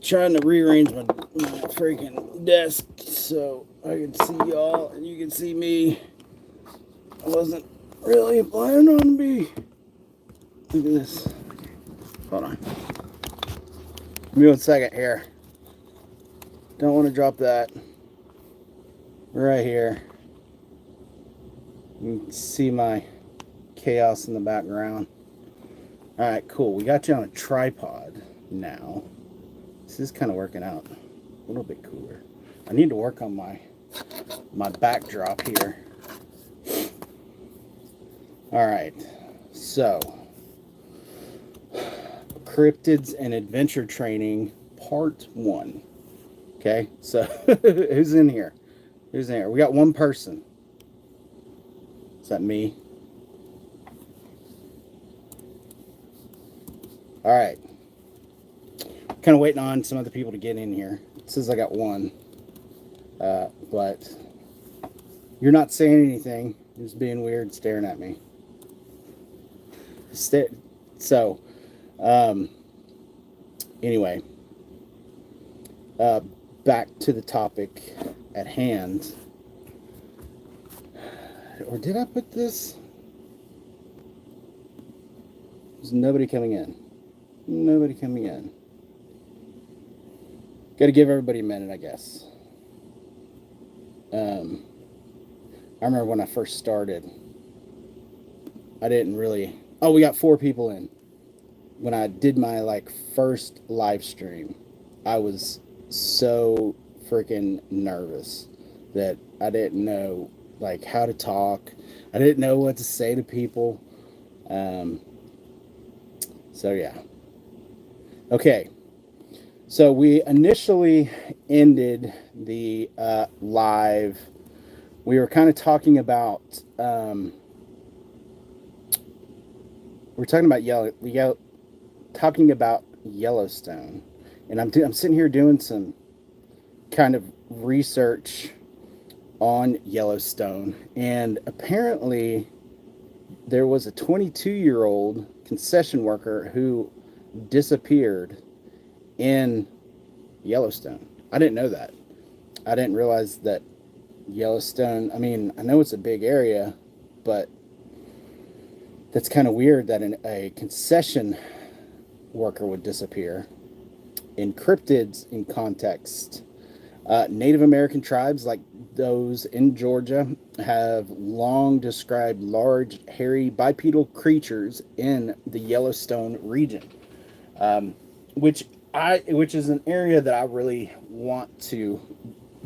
trying to rearrange my freaking desk so I can see y'all and you can see me. I wasn't really planning on to be. Look at this. Hold on. Give me 1 second here. Don't want to drop that. Right here. You can see my chaos in the background. Alright, cool. We got you on a tripod now. This is kind of working out a little bit cooler. I need to work on my backdrop here. Alright, so Cryptids and Adventure Training Part 1. Okay, so who's in here? Who's in here? We got one person. Is that me? Alright. Kind of waiting on some other people to get in here. It says I got one. But you're not saying anything. You're just being weird, staring at me. So, anyway, back to the topic at hand. Or did I put this? There's nobody coming in. Nobody coming in. Got to give everybody a minute, I guess. I remember when I first started, I didn't really... Oh, we got 4 people in. When I did my, first live stream, I was so freaking nervous that I didn't know, how to talk. I didn't know what to say to people. So, yeah. Okay. So, we initially ended the live. We were kind of talking about... we're talking about Yellowstone, and I'm sitting here doing some kind of research on Yellowstone, and apparently there was a 22-year-old concession worker who disappeared in Yellowstone. I didn't know that. I didn't realize that Yellowstone, I mean, I know it's a big area, but that's kind of weird that a concession worker would disappear. In cryptids, in context, Native American tribes like those in Georgia have long described large, hairy, bipedal creatures in the Yellowstone region, which is an area that I really want to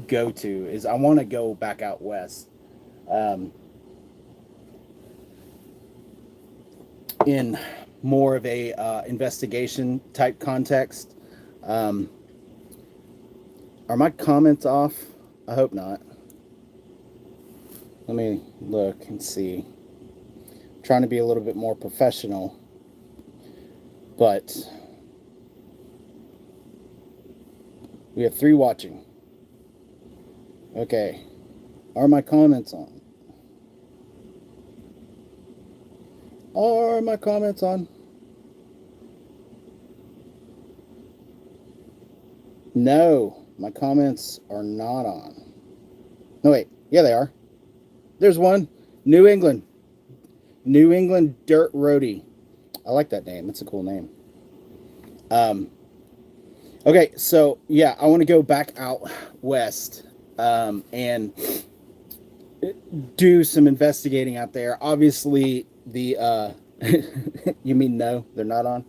go to. Is I want to go back out west. In more of a investigation type context. Are my comments off? I hope not. Let me look and see. I'm trying to be a little bit more professional, but we have 3 watching. Okay. Are my comments on? Are my comments on? No, my comments are not on. No, wait. Yeah, they are. There's one. New England. New England Dirt Roadie. I like that name. It's a cool name. Okay, so, yeah, I want to go back out west and do some investigating out there. Obviously... The you mean no, they're not on.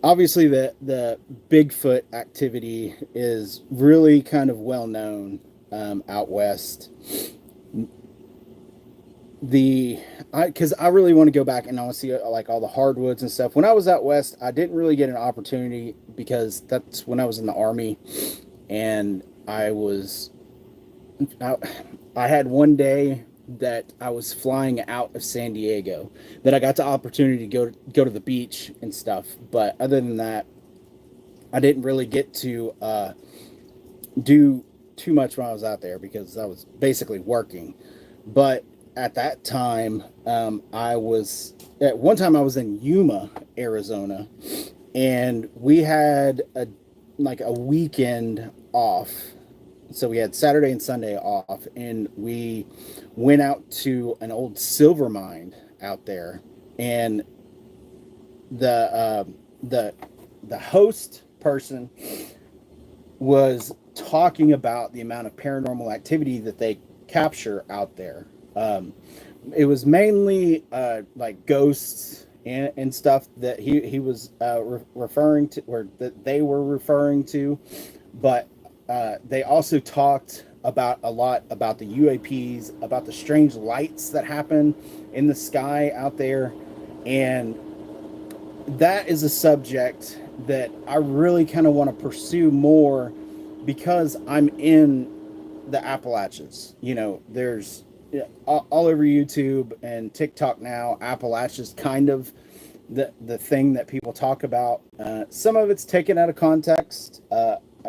Obviously the Bigfoot activity is really kind of well known out west. Because I really want to go back and I want to see all the hardwoods and stuff. When I was out west, I didn't really get an opportunity because that's when I was in the Army, and I had one day that I was flying out of San Diego that I got the opportunity to go to the beach and stuff. But other than that, I didn't really get to do too much when I was out there because I was basically working. But at that time, I was at one time I was in Yuma, Arizona, and we had a weekend off. So we had Saturday and Sunday off, and we went out to an old silver mine out there, and the the the host person was talking about the amount of paranormal activity that they capture out there. It was mainly like ghosts and stuff that he was referring to, or that they were referring to, but they also talked about a lot about the UAPs, about the strange lights that happen in the sky out there, and that is a subject that I really kind of want to pursue more because I'm in the Appalachians. You know, there's all over YouTube and TikTok now. Appalachia's kind of the thing that people talk about. Some of it's taken out of context.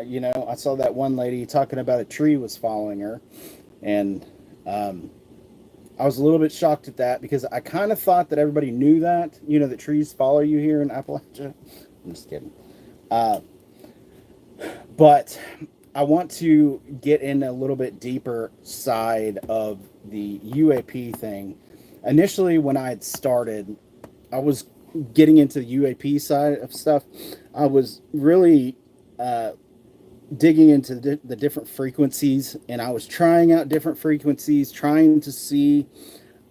You know, I saw that one lady talking about a tree was following her, and I was a little bit shocked at that because I kind of thought that everybody knew that, you know, that trees follow you here in Appalachia. I'm just kidding. But I want to get in a little bit deeper side of the UAP thing. Initially, when I had started, I was getting into the UAP side of stuff. I was really digging into the different frequencies, and I was trying out different frequencies, trying to see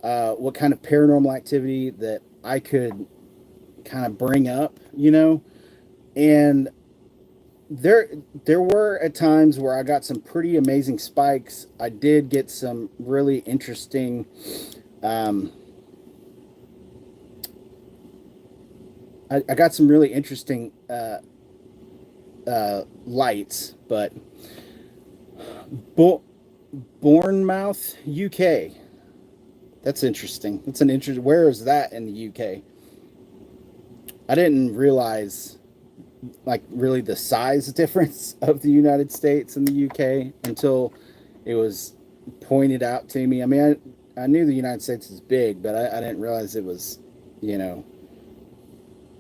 what kind of paranormal activity that I could kind of bring up, you know. And there were at times where I got some pretty amazing spikes. I did get some really interesting I got some really interesting lights, but Bournemouth, UK. That's interesting. That's an interesting. Where is that in the UK? I didn't realize, like, really the size difference of the United States and the UK until it was pointed out to me. I mean, I knew the United States is big, but I didn't realize it was, you know,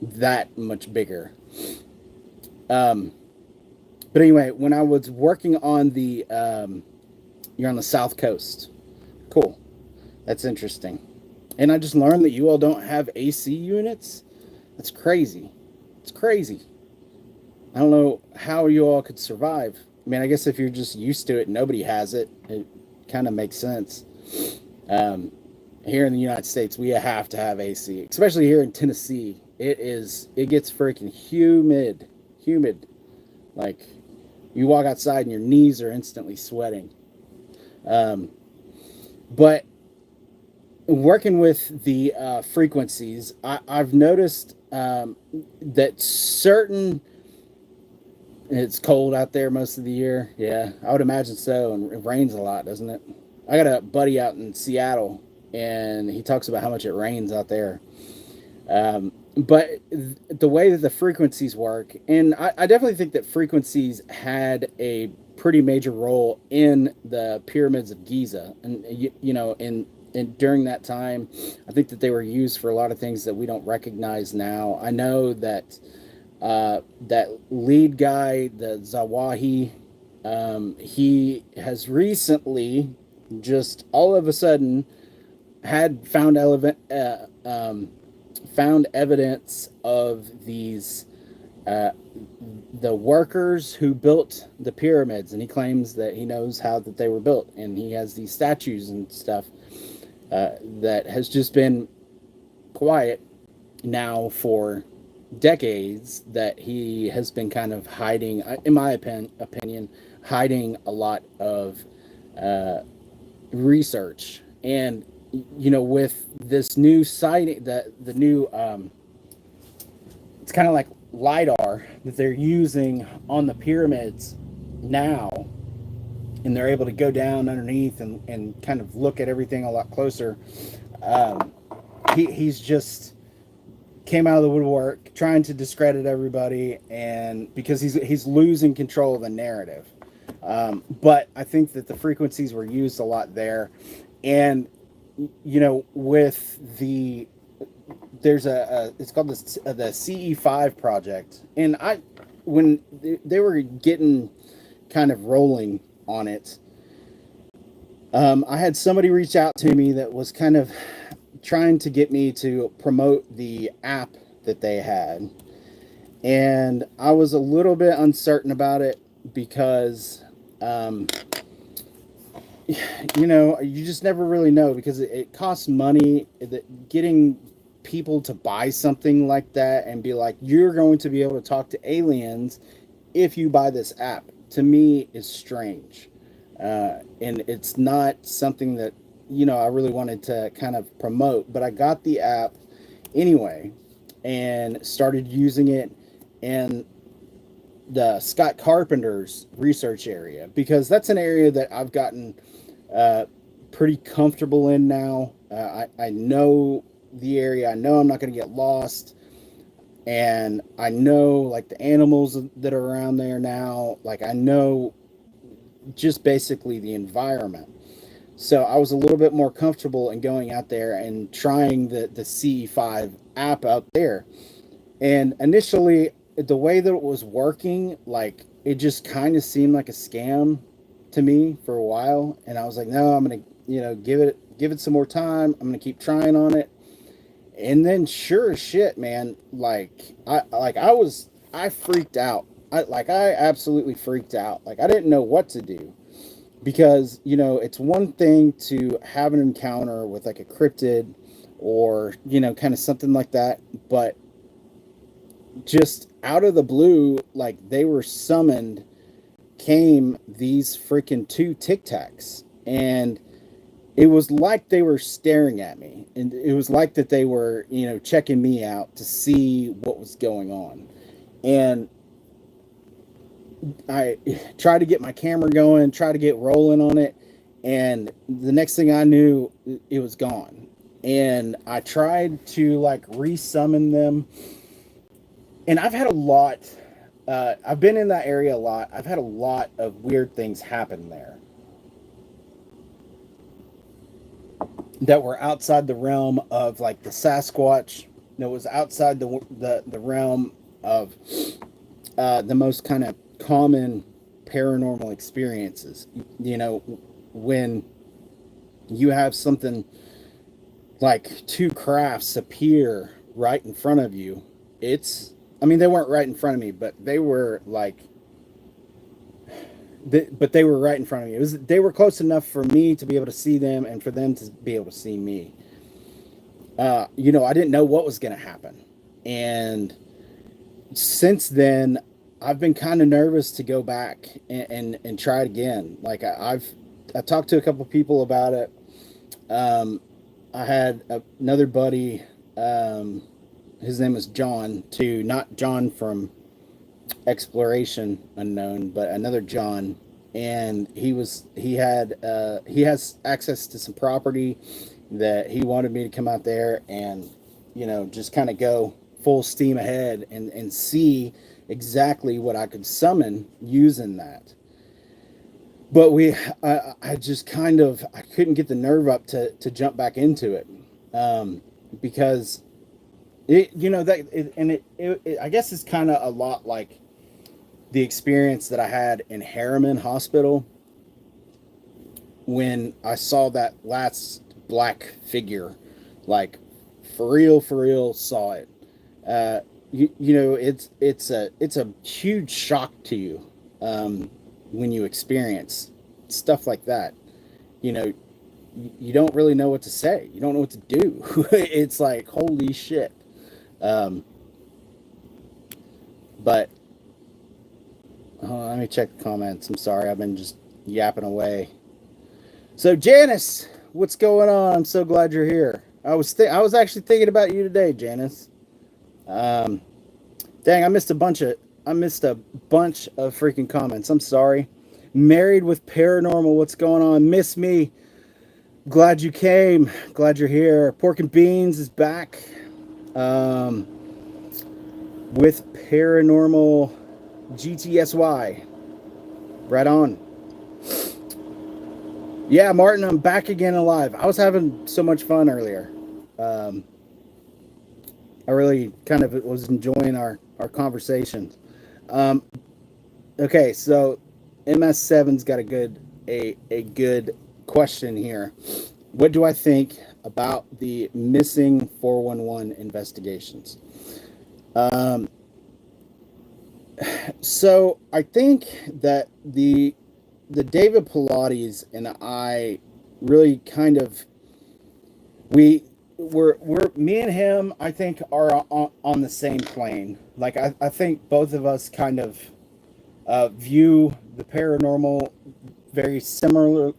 that much bigger. But anyway, when I was working on the, you're on the South Coast. Cool. That's interesting. And I just learned that you all don't have AC units. That's crazy. It's crazy. I don't know how you all could survive. I mean, I guess if you're just used to it, nobody has it. It kind of makes sense. Here in the United States, we have to have AC, especially here in Tennessee. It gets freaking humid. Like, you walk outside and your knees are instantly sweating. But working with the frequencies, I've noticed that certain... It's cold out there most of the year. Yeah, I would imagine so. And it rains a lot, doesn't it? I got a buddy out in Seattle, and he talks about how much it rains out there. But the way that the frequencies work, and I definitely think that frequencies had a pretty major role in the pyramids of Giza. And, you know, and during that time, I think that they were used for a lot of things that we don't recognize now. I know that that lead guy, the Zawahi, he has recently just all of a sudden had found evidence of these the workers who built the pyramids, and he claims that he knows how that they were built, and he has these statues and stuff that has just been quiet now for decades, that he has been kind of hiding, in my opinion, hiding a lot of research. And, you know, with this new sighting, the new, it's kind of like LiDAR that they're using on the pyramids now, and they're able to go down underneath and kind of look at everything a lot closer. He's just came out of the woodwork trying to discredit everybody, and because he's losing control of the narrative. But I think that the frequencies were used a lot there, and with there's it's called the CE5 project, and when they were getting kind of rolling on it, I had somebody reach out to me that was kind of trying to get me to promote the app that they had, and I was a little bit uncertain about it because you just never really know, because it costs money. Getting people to buy something like that and be like, you're going to be able to talk to aliens if you buy this app, to me is strange. And it's not something that, I really wanted to kind of promote, but I got the app anyway and started using it in the Scott Carpenter's research area, because that's an area that I've gotten pretty comfortable in now. I know the area. I know I'm not going to get lost. And I know like the animals that are around there now. Like I know just basically the environment. So I was a little bit more comfortable in going out there and trying the CE5 app out there. And initially, the way that it was working, like it just kind of seemed like a scam to me for a while. And I was like, no, I'm gonna, give it some more time. I'm gonna keep trying on it. And then, sure as shit, man, I freaked out. I absolutely freaked out. Like I didn't know what to do, because it's one thing to have an encounter with like a cryptid or kind of something like that, but just out of the blue, like they were summoned, came these freaking two Tic Tacs, and it was like they were staring at me, and it was like that they were checking me out to see what was going on. And I tried to get my camera going, try to get rolling on it, and the next thing I knew, it was gone. And I tried to like resummon them, and I've had a lot. I've been in that area a lot. I've had a lot of weird things happen there that were outside the realm of like the Sasquatch. That was outside the realm of the most kind of common paranormal experiences. When you have something like two crafts appear right in front of you, they weren't right in front of me, but they were like, but they were right in front of me. They were close enough for me to be able to see them and for them to be able to see me. I didn't know what was going to happen. And since then, I've been kind of nervous to go back and try it again. Like I talked to a couple people about it. I had another buddy, his name was John, too, not John from Exploration Unknown, but another John. And he has access to some property that he wanted me to come out there and, just kind of go full steam ahead and see exactly what I could summon using that. But I just kind of, I couldn't get the nerve up to jump back into it. Because I guess it's kind of a lot like the experience that I had in Harriman Hospital when I saw that last black figure, like for real saw it. It's a huge shock to you when you experience stuff like that. You don't really know what to say. You don't know what to do. It's like, holy shit. But let me check the comments. I'm sorry, I've been just yapping away. So Janice, what's going on? I'm so glad you're here. I was actually thinking about you today, Janice. Dang, I missed a bunch of freaking comments. I'm sorry. Married with Paranormal, what's going on? Miss me. Glad you came. Glad you're here. Pork and Beans is back. With Paranormal GTSY. Right on. Yeah, Martin, I'm back again alive. I was having so much fun earlier. Um, I really kind of was enjoying our conversations. Um, okay, so MS7's got a good question here. What do I think about the missing 411 investigations? Um, so I think that the David Pilates and I really kind of we we're me and him I think are on the same plane. Like I think both of us kind of view the paranormal very similarly.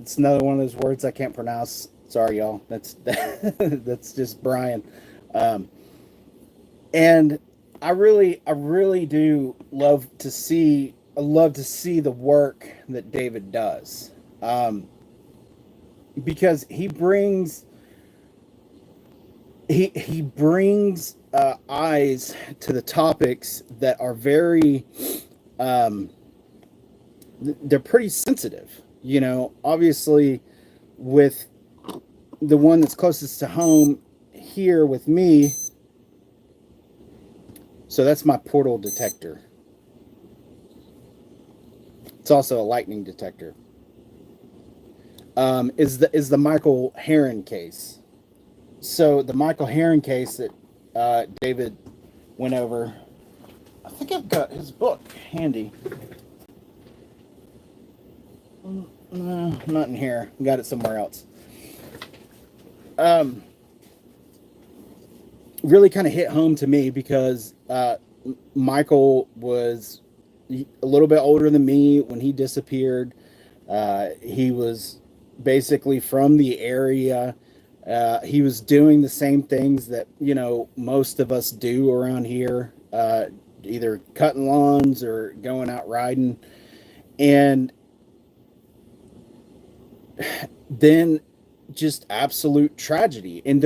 It's another one of those words I can't pronounce. Sorry, y'all. That's that's just Brian. Um, and I really do love to see the work that David does. Because he brings eyes to the topics that are very they're pretty sensitive. You know, obviously, with the one that's closest to home here with me. So that's my portal detector. It's also a lightning detector. Is the Michael Heron case. So the Michael Heron case that David went over. I think I've got his book handy. No, not in here. Got it somewhere else. Really kind of hit home to me because Michael was a little bit older than me when he disappeared. He was basically from the area. He was doing the same things that, you know, most of us do around here, either cutting lawns or going out riding. And then just absolute tragedy. And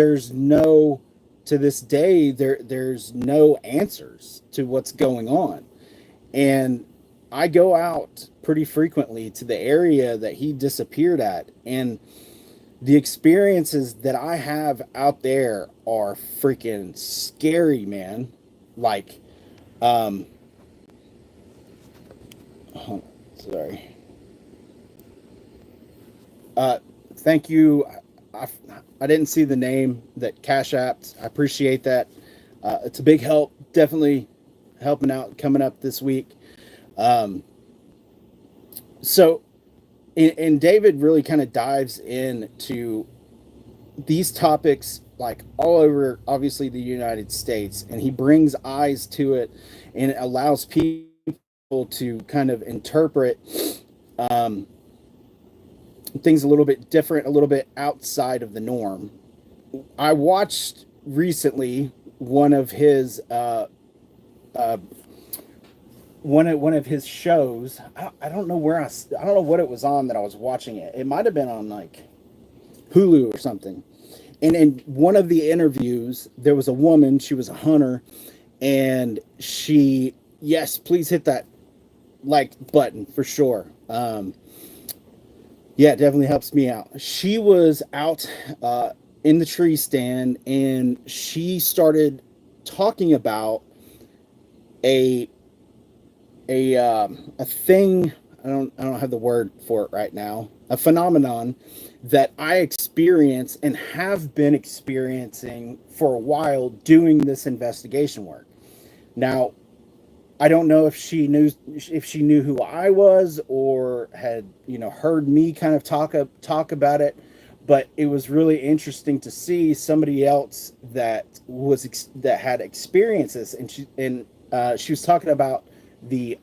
to this day, there's no answers to what's going on. And I go out pretty frequently to the area that he disappeared at, and the experiences that I have out there are freaking scary, man. Like, oh, sorry. Thank you. I, I didn't see the name that Cashapp. I appreciate that. It's a big help. Definitely helping out coming up this week. Um, so, and David really kind of dives into these topics like all over, obviously, the United States, and he brings eyes to it and it allows people to kind of interpret um, things a little bit different, a little bit outside of the norm. I watched recently one of his uh, one of his shows. I don't know where I don't know what it was on that I was watching it. It might have been on like Hulu or something. And in one of the interviews, there was a woman. She was a hunter, and yes, please hit that like button for sure. Yeah, it definitely helps me out. She was out in the tree stand, and she started talking about a a thing. I don't have the word for it right now. A phenomenon that I experience and have been experiencing for a while doing this investigation work. Now, I don't know if she knew who I was or had, you know, heard me kind of talk about it, but it was really interesting to see somebody else that had experiences, and she was talking about the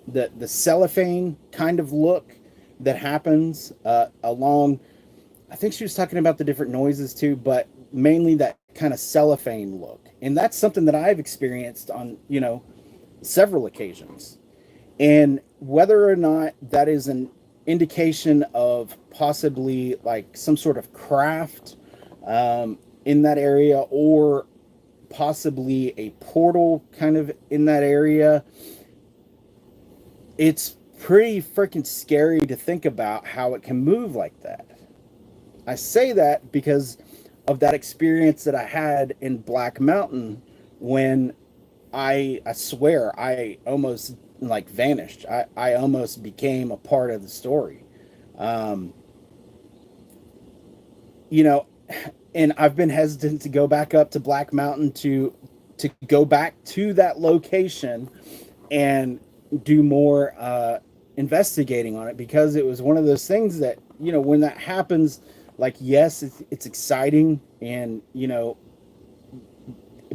the cellophane kind of look that happens along. I think she was talking about the different noises too, but mainly that kind of cellophane look, and that's something that I've experienced on, you know, several occasions. And whether or not that is an indication of possibly like some sort of craft in that area, or possibly a portal kind of in that area, it's pretty freaking scary to think about how it can move like that. I say that because of that experience that I had in Black Mountain when I swear I almost like vanished. I almost became a part of the story. Um, you know, and I've been hesitant to go back up to Black Mountain to go back to that location and do more investigating on it, because it was one of those things that, when that happens, like, yes, it's exciting, and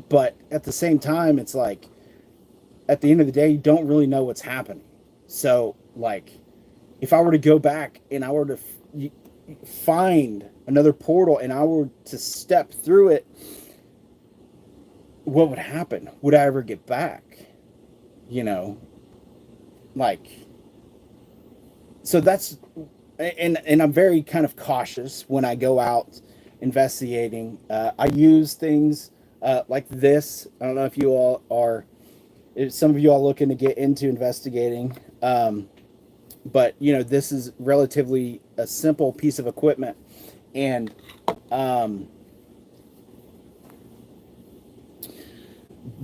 but at the same time, it's like, at the end of the day, you don't really know what's happening. So, like, if I were to go back and I were to find another portal and I were to step through it, what would happen? Would I ever get back? You know, like, so that's, and I'm very kind of cautious when I go out investigating. I use things like this. I don't know if you all are, if some of you all looking to get into investigating. But this is relatively a simple piece of equipment, and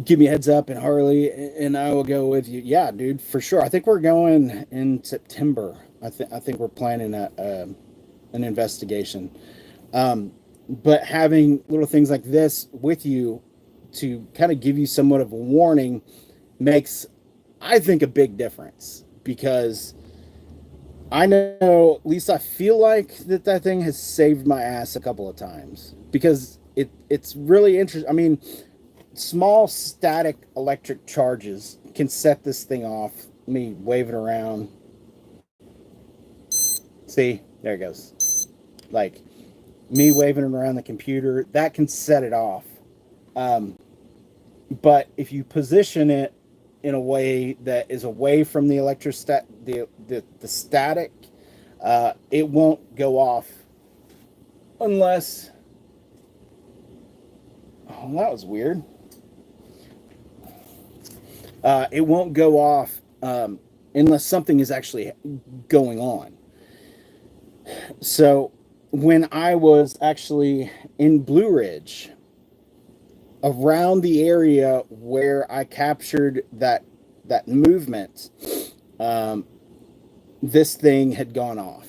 give me a heads up, and Harley and I will go with you. Yeah, dude, for sure. I think we're going in September. I think we're planning an investigation. But having little things like this with you to kind of give you somewhat of a warning makes, I think, a big difference, because I know, at least I feel like that thing has saved my ass a couple of times, because it's really interesting. I mean, small static electric charges can set this thing off. Me waving around. See, there it goes. Like, me waving it around the computer, that can set it off. But if you position it in a way that is away from the the static, it won't go off unless. Oh, that was weird. It won't go off unless something is actually going on. So when I was actually in Blue Ridge, around the area where I captured that movement, this thing had gone off,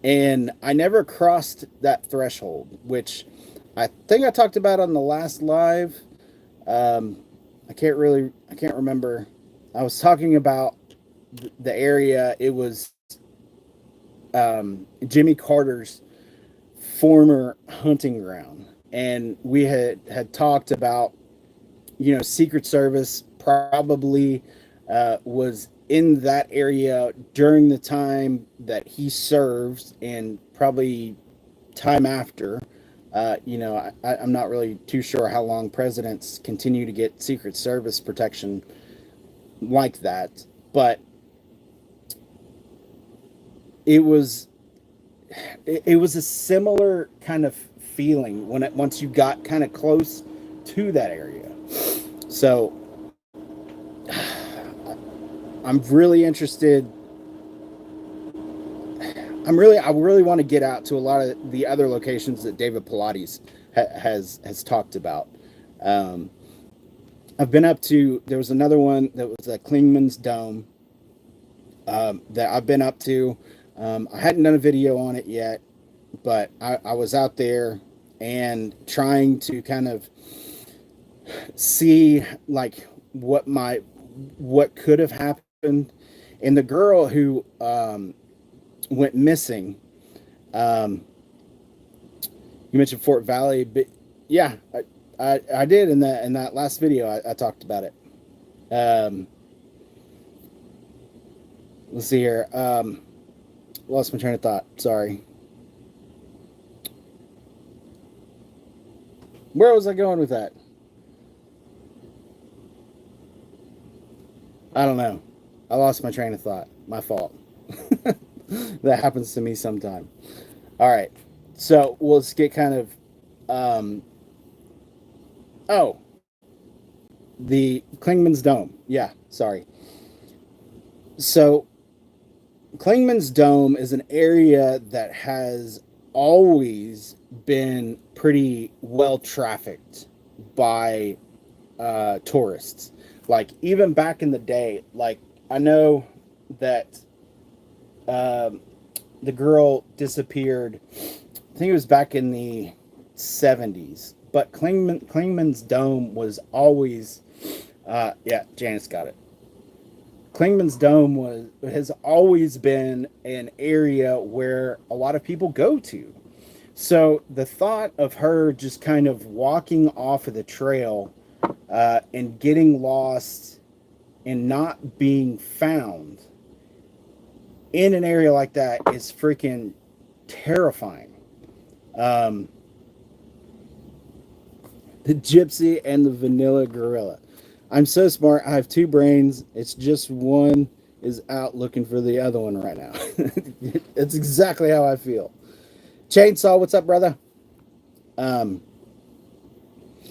and I never crossed that threshold, which I think I talked about on the last live. I can't remember. I was talking about the area. It was Jimmy Carter's former hunting ground, and we had talked about, Secret Service probably was in that area during the time that he served, and probably time after. I'm not really too sure how long presidents continue to get Secret Service protection like that, but it was a similar kind of feeling once you got kind of close to that area. So I'm really interested. I really want to get out to a lot of the other locations that David Pilates has talked about. I've been up to. There was another one that was at Clingmans Dome that I've been up to. I hadn't done a video on it yet, but I was out there and trying to kind of see, like, what could have happened. And the girl who went missing, you mentioned Fort Valley, but yeah, I did in that last video. I talked about it. Let's see here. Lost my train of thought. Sorry. Where was I going with that? I don't know. I lost my train of thought. My fault. That happens to me sometime. All right. So let's get kind of. The Clingmans Dome. Yeah. Sorry. So Clingmans Dome is an area that has always been pretty well trafficked by tourists. Like even back in the day, like I know that um, the girl disappeared. I think it was back in the 70s. But Clingman's Dome was always, yeah, Janice got it. Clingman's Dome has always been an area where a lot of people go to. So the thought of her just kind of walking off of the trail and getting lost and not being found in an area like that is freaking terrifying. Um, the gypsy and the vanilla gorilla. I'm so smart. I have two brains. It's just one is out looking for the other one right now. It's exactly how I feel. Chainsaw, what's up, brother? Um,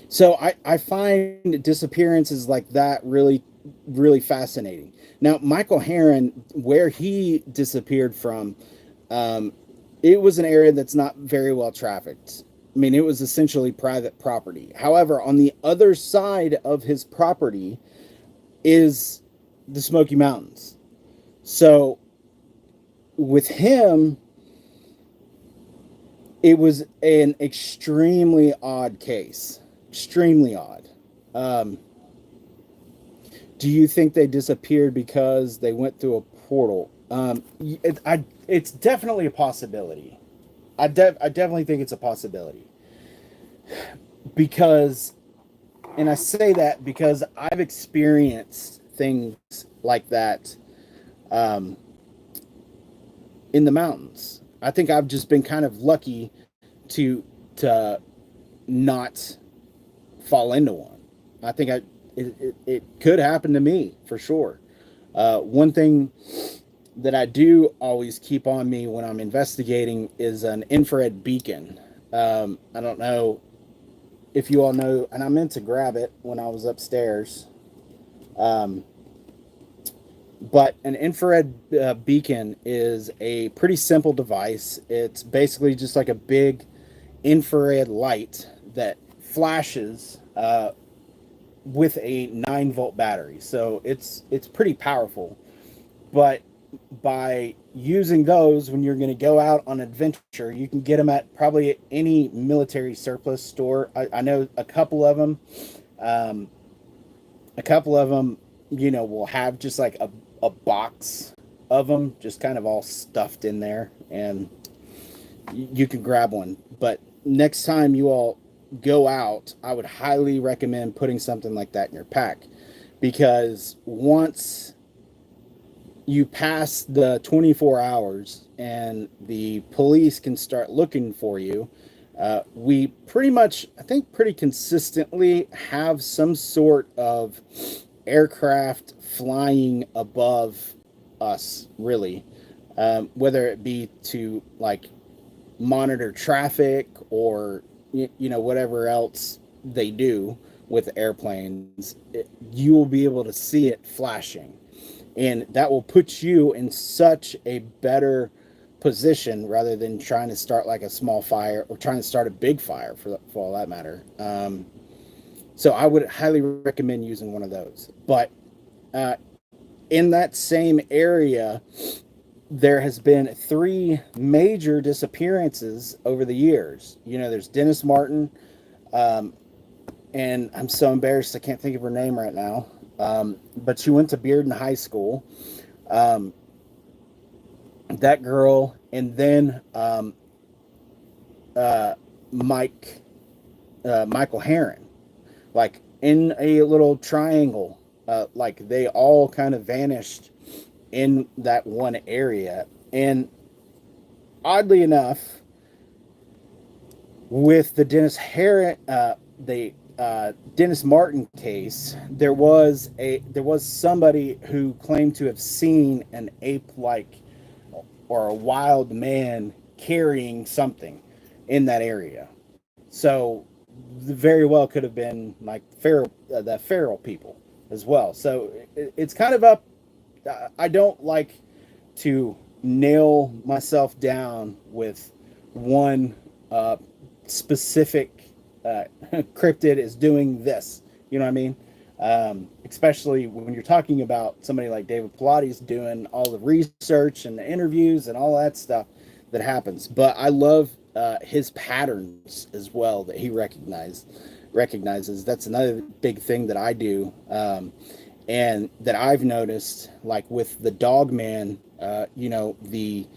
so I find disappearances like that really, really fascinating. Now, Michael Heron, where he disappeared from, um, it was an area that's not very well trafficked. I mean, it was essentially private property. However, on the other side of his property is the Smoky Mountains. So with him, it was an extremely odd case. Extremely odd. Um, do you think they disappeared because they went through a portal? It's definitely a possibility. I definitely think it's a possibility because, and I say that because I've experienced things like that um, in the mountains. I think I've just been kind of lucky to not fall into one. I think it could happen to me for sure. One thing that I do always keep on me when I'm investigating is an infrared beacon. I don't know if you all know, and I meant to grab it when I was upstairs. Um, but an infrared beacon is a pretty simple device. It's basically just like a big infrared light that flashes with a 9-volt battery. So it's pretty powerful. But by using those when you're going to go out on adventure, you can get them at probably any military surplus store. I know a couple of them. Um, a couple of them, will have just like a box of them, just kind of all stuffed in there, and you can grab one. But next time you all go out, I would highly recommend putting something like that in your pack, because once you pass the 24 hours and the police can start looking for you, we pretty much, I think, pretty consistently have some sort of aircraft flying above us, really, whether it be to like monitor traffic or whatever else they do with airplanes. You will be able to see it flashing, and that will put you in such a better position rather than trying to start like a small fire or trying to start a big fire for all that matter. So I would highly recommend using one of those. But in that same area, there has been 3 major disappearances over the years. There's Dennis Martin, and I'm so embarrassed I can't think of her name right now. But she went to Bearden High School. That girl, and then Michael Heron, like in a little triangle, like they all kind of vanished in that one area. And oddly enough, with the Dennis Martin case, there was somebody who claimed to have seen an ape-like or a wild man carrying something in that area. So very well could have been like the feral people as well. So it's kind of up. I don't like to nail myself down with one specific cryptid is doing this. You know what I mean? Especially when you're talking about somebody like David Pilates doing all the research and the interviews and all that stuff that happens. But I love his patterns as well that he recognizes. That's another big thing that I do, and that I've noticed, like with the Dogman, the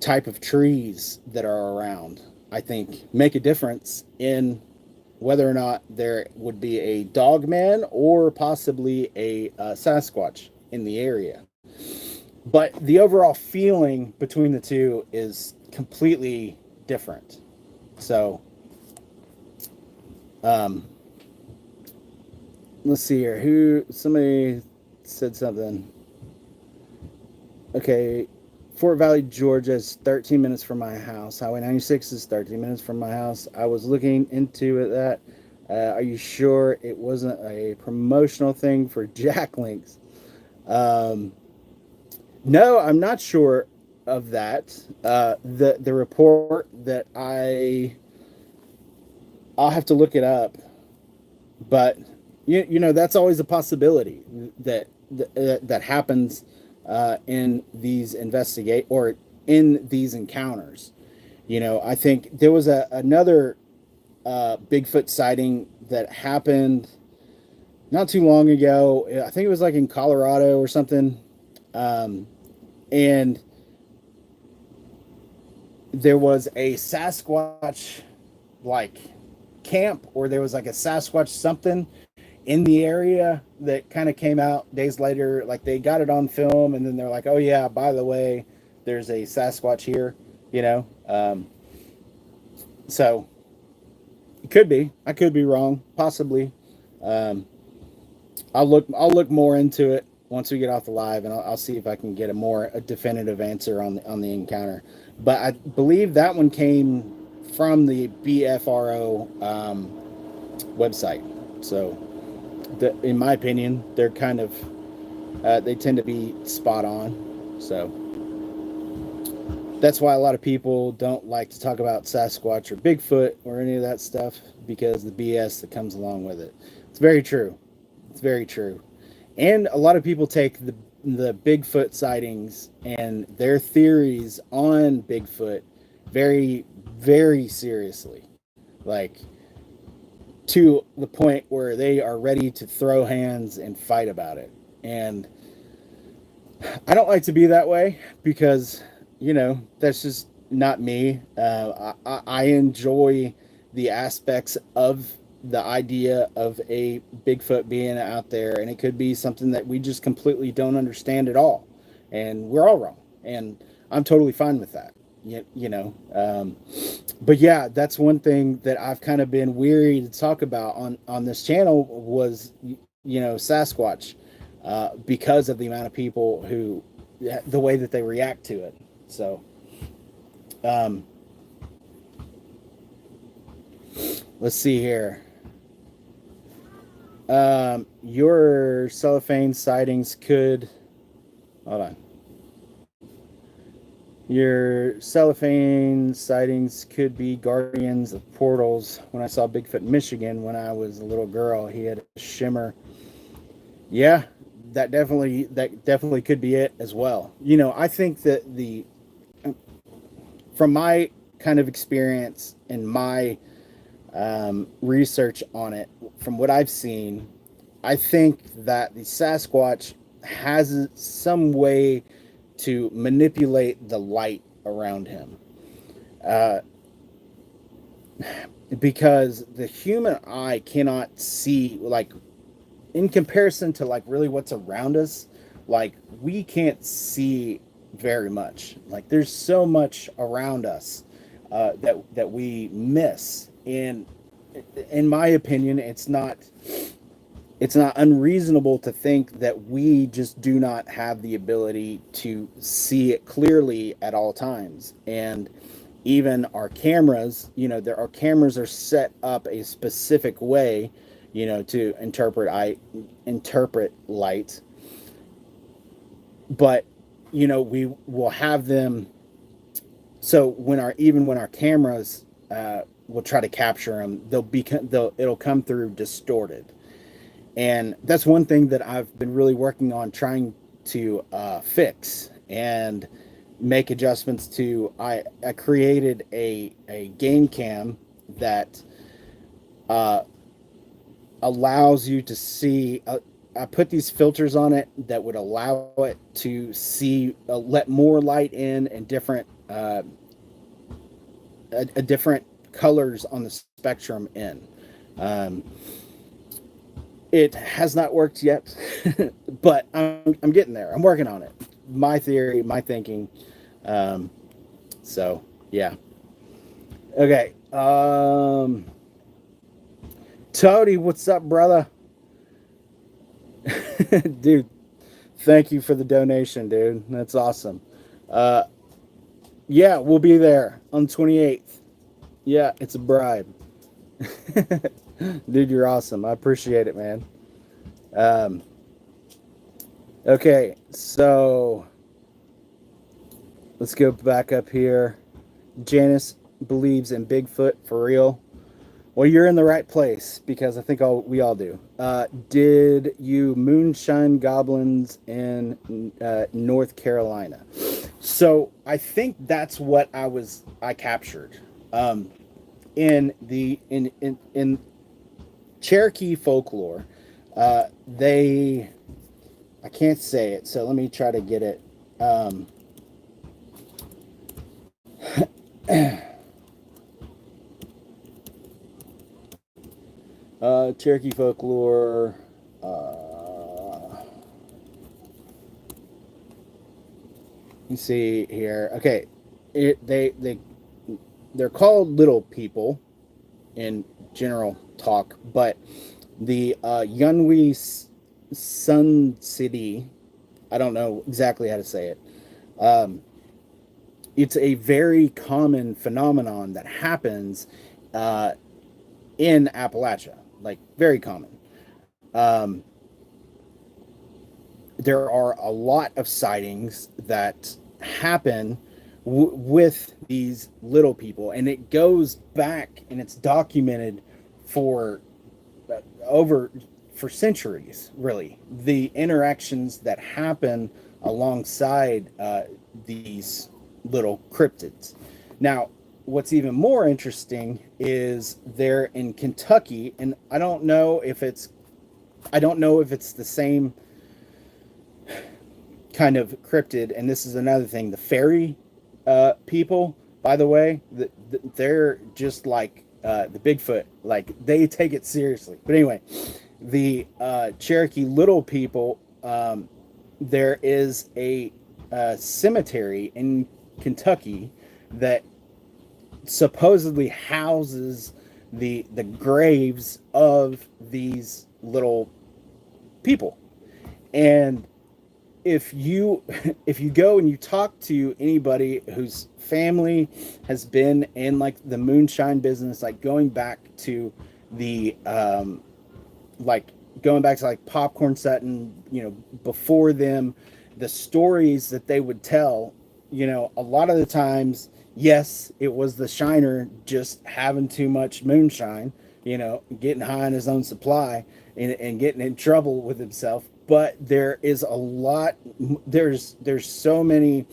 type of trees that are around, I think make a difference in whether or not there would be a Dogman or possibly a Sasquatch in the area. But the overall feeling between the two is completely different. So, let's see here. Somebody said something. Okay, Fort Valley, Georgia is 13 minutes from my house. Highway 96 is 13 minutes from my house. I was looking into that. Are you sure it wasn't a promotional thing for Jack Links? No, I'm not sure of that. The report that I'll have to look it up, but that's always a possibility that happens in these in these encounters. I think there was another Bigfoot sighting that happened not too long ago. I think it was like in Colorado or something. And there was a Sasquatch like camp, or there was like a Sasquatch something in the area that kind of came out days later. Like they got it on film, and then they're like, oh yeah, by the way, there's a Sasquatch here, so it could be, I could be wrong, possibly. I'll look more into it once we get off the live, and I'll see if I can get a definitive answer on the encounter. But I believe that one came from the BFRO website. So, in my opinion, they're kind of they tend to be spot on. So that's why a lot of people don't like to talk about Sasquatch or Bigfoot or any of that stuff, because the BS that comes along with it. It's very true. It's very true. And a lot of people take the Bigfoot sightings and their theories on Bigfoot very, very seriously. Like, to the point where they are ready to throw hands and fight about it. And I don't like to be that way, because, that's just not me. I enjoy the aspects of the idea of a Bigfoot being out there, and it could be something that we just completely don't understand at all, and we're all wrong, and I'm totally fine with that. But yeah, that's one thing that I've kind of been weary to talk about on this channel was Sasquatch, because of the amount of people who, the way that they react to it. So let's see here. Your cellophane sightings could... Hold on. Your cellophane sightings could be guardians of portals. When I saw Bigfoot in Michigan when I was a little girl, he had a shimmer. Yeah, that definitely could be it as well. I think that from my kind of experience and my research on it, from what I've seen, I think that the Sasquatch has some way to manipulate the light around him, because the human eye cannot see, like, in comparison to like really what's around us. Like, we can't see very much. Like, there's so much around us that we miss. And in my opinion, it's not unreasonable to think that we just do not have the ability to see it clearly at all times. And even our cameras, our cameras are set up a specific way, to interpret light. But we will have them. So when our cameras will try to capture them, it'll come through distorted, and that's one thing that I've been really working on trying to fix and make adjustments to. I created a game cam that uh, allows you to see. I put these filters on it that would allow it to see, let more light in and different a different colors on the spectrum in. Um, it has not worked yet, but I'm getting there. I'm working on it. My theory, my thinking. Um, so yeah. Okay. Toady, what's up, brother? Dude, thank you for the donation, dude. That's awesome. Uh, yeah, we'll be there on the 28th. Yeah, it's a bribe. Dude, you're awesome. I appreciate it, man. Um, okay, so let's go back up here. Janice believes in Bigfoot for real. Well, you're in the right place because I think we all do. Did you moonshine goblins in North Carolina? So I think that's what I captured. In Cherokee folklore, I can't say it, so let me try to get it. Cherokee folklore. You see here. Okay, they're called little people in general talk, but the Yunwi Sun City. I don't know exactly how to say it. Um, it's a very common phenomenon that happens in Appalachia, like very common. Um, there are a lot of sightings that happen with these little people, and it goes back and it's documented for over for centuries. Really, the interactions that happen alongside these little cryptids. Now, what's even more interesting is they're in Kentucky, and I don't know if it's the same kind of cryptid. And this is another thing: the fairy people, by the way, they're just like the Bigfoot. Like they take it seriously. But anyway, the Cherokee little people. There is a cemetery in Kentucky that supposedly houses the graves of these little people. And if you if you go and you talk to anybody whose family has been in like the moonshine business, like going back to the like going back to like Popcorn Sutton, before them, the stories that they would tell, a lot of the times, yes, it was the shiner just having too much moonshine, getting high on his own supply and getting in trouble with himself. But there is a lot, there's so many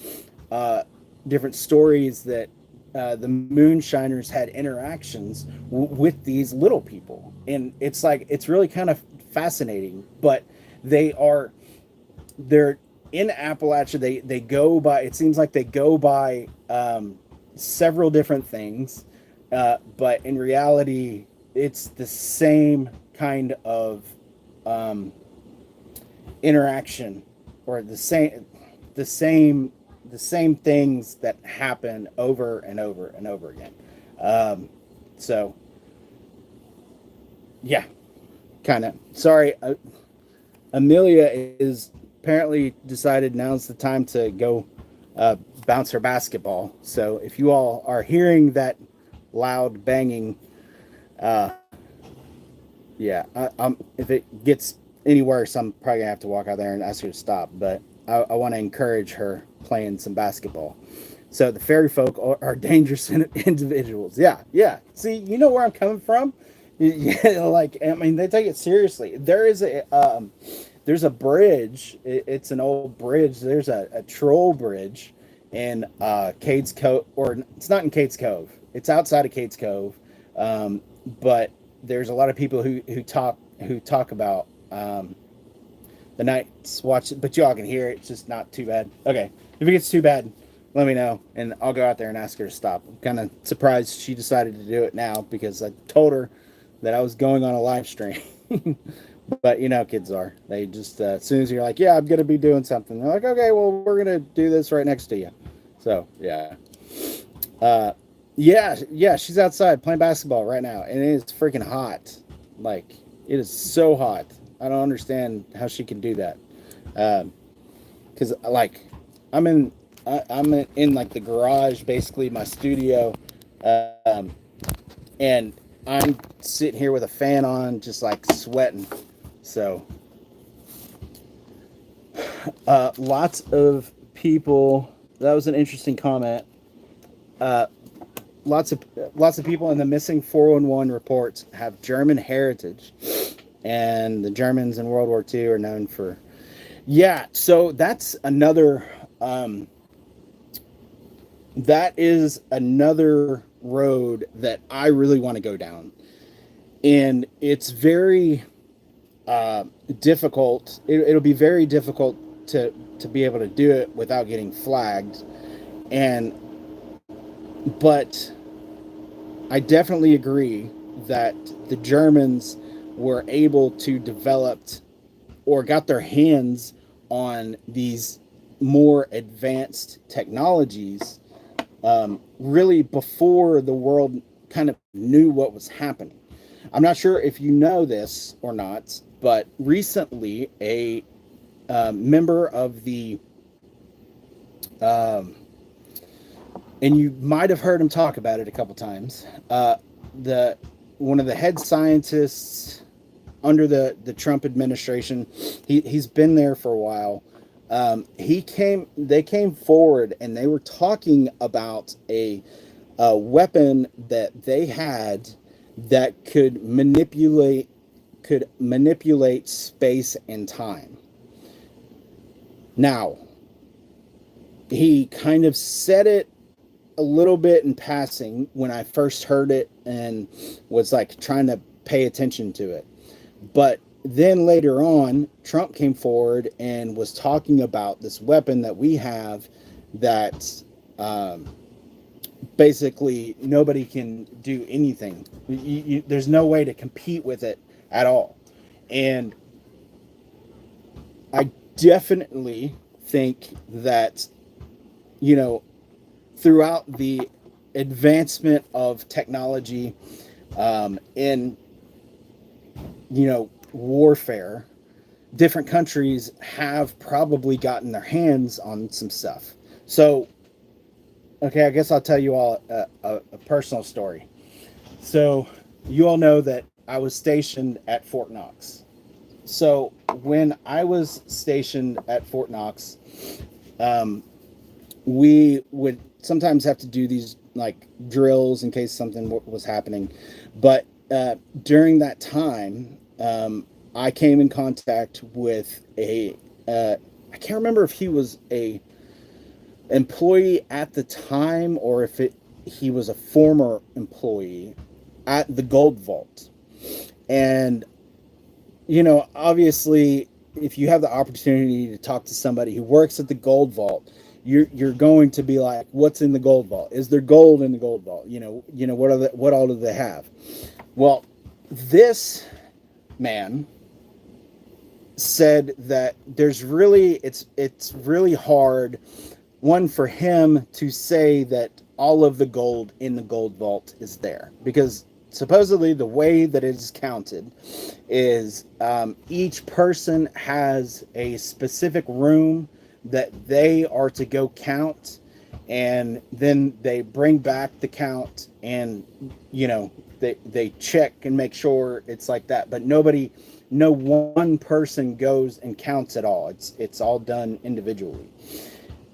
different stories that the moonshiners had interactions with these little people. And it's really kind of fascinating. But they're in Appalachia. They go by, it seems like they go by several different things, but in reality it's the same kind of interaction, or the same things that happen over and over and over again. So yeah, kind of sorry. Amelia is apparently decided now's the time to go bounce her basketball. So if you all are hearing that loud banging, yeah, if it gets any worse, I'm probably gonna have to walk out there and ask her to stop. But I want to encourage her playing some basketball. So the fairy folk are dangerous individuals. Yeah, yeah. See, you know where I'm coming from. Yeah, like, I mean, they take it seriously. There's a bridge. It's an old bridge. There's a troll bridge in Cades Cove, or it's not in Cades Cove. It's outside of Cades Cove. But there's a lot of people who talk about the Night's Watch, but y'all can hear it. It's just not too bad. Okay, if it gets too bad, let me know, and I'll go out there and ask her to stop. I'm kind of surprised she decided to do it now, because I told her that I was going on a live stream. But you know, kids are. They just, as soon as you're like, yeah, I'm going to be doing something, they're like, okay, well, we're going to do this right next to you. So, yeah. Yeah, she's outside playing basketball right now, and it is freaking hot. Like, it is so hot. I don't understand how she can do that. Because, like, I'm in like the garage, basically my studio, and I'm sitting here with a fan on, just like sweating. So, lots of people. That was an interesting comment. Lots of people in the missing 411 reports have German heritage, and the Germans in World War II are known for. Yeah, so that's another. That is another road that I really want to go down, and it's very difficult. It'll be very difficult to be able to do it without getting flagged, but I definitely agree that the Germans were able to develop or got their hands on these more advanced technologies really before the world kind of knew what was happening. I'm not sure if you know this or not, but recently a member of the and you might have heard him talk about it a couple times. One of the head scientists under the Trump administration, he's been there for a while. They came forward and they were talking about a weapon that they had that could manipulate space and time. Now, he kind of said it a little bit in passing when I first heard it and was like trying to pay attention to it. But then later on, Trump came forward and was talking about this weapon that we have that basically nobody can do anything. There's no way to compete with it at all. And I definitely think that, you know, throughout the advancement of technology in, you know, warfare, different countries have probably gotten their hands on some stuff. So, okay, I guess I'll tell you all a personal story. So, you all know that I was stationed at Fort Knox. So, when I was stationed at Fort Knox, we would sometimes have to do these like drills in case something was happening. But during that time, I came in contact with I can't remember if he was a employee at the time or if he was a former employee at the Gold Vault. And, you know, obviously, if you have the opportunity to talk to somebody who works at the Gold Vault, you're going to be like, what's in the Gold Vault? Is there gold in the Gold Vault? You know, what all do they have? Well, this man said that it's really hard, one, for him to say that all of the gold in the Gold Vault is there, because supposedly the way that it is counted is each person has a specific room that they are to go count, and then they bring back the count, and you know, they check and make sure it's like that. But no one person goes and counts at all. It's all done individually.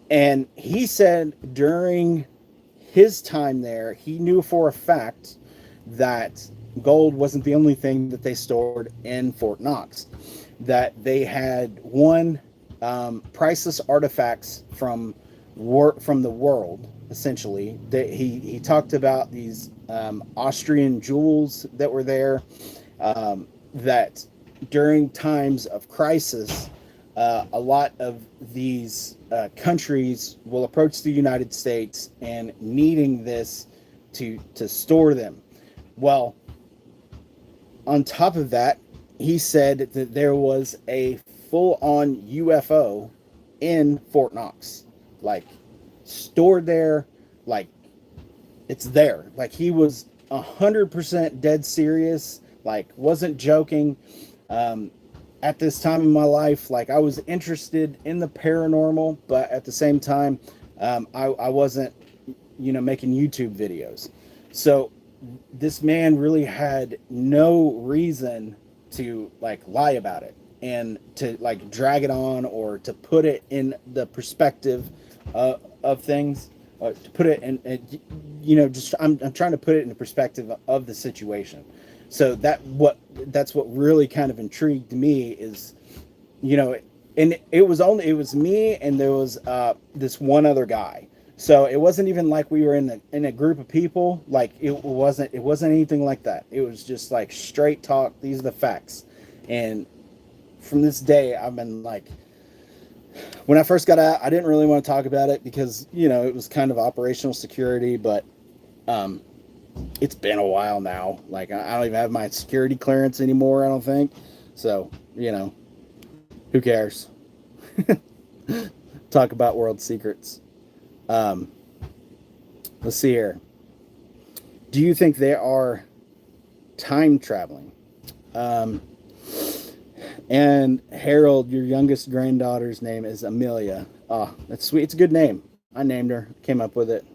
And he said during his time there, he knew for a fact that gold wasn't the only thing that they stored in Fort Knox. That they had priceless artifacts from the world, essentially. That he talked about these Austrian jewels that were there. That during times of crisis, a lot of these countries will approach the United States and needing this to store them. Well, on top of that, he said that there was a full-on UFO in Fort Knox, like stored there, like it's there. Like he was 100% dead serious, like wasn't joking. At this time in my life, like I was interested in the paranormal, but at the same time, I wasn't, making YouTube videos. So this man really had no reason to like lie about it and to like drag it on or to put it in the perspective of things, to put it in, just I'm trying to put it in the perspective of the situation. So that's what really kind of intrigued me is, and it was me and there was this one other guy. So it wasn't even like we were in a group of people. Like it wasn't anything like that. It was just like straight talk. These are the facts. And from this day, I've been like, when I first got out, I didn't really want to talk about it because, it was kind of operational security, but it's been a while now. Like I don't even have my security clearance anymore, I don't think. So, who cares? Talk about world secrets. Let's see here. Do you think they are time traveling? And Harold, your youngest granddaughter's name is Amelia. Oh, that's sweet. It's a good name. I named her, came up with it.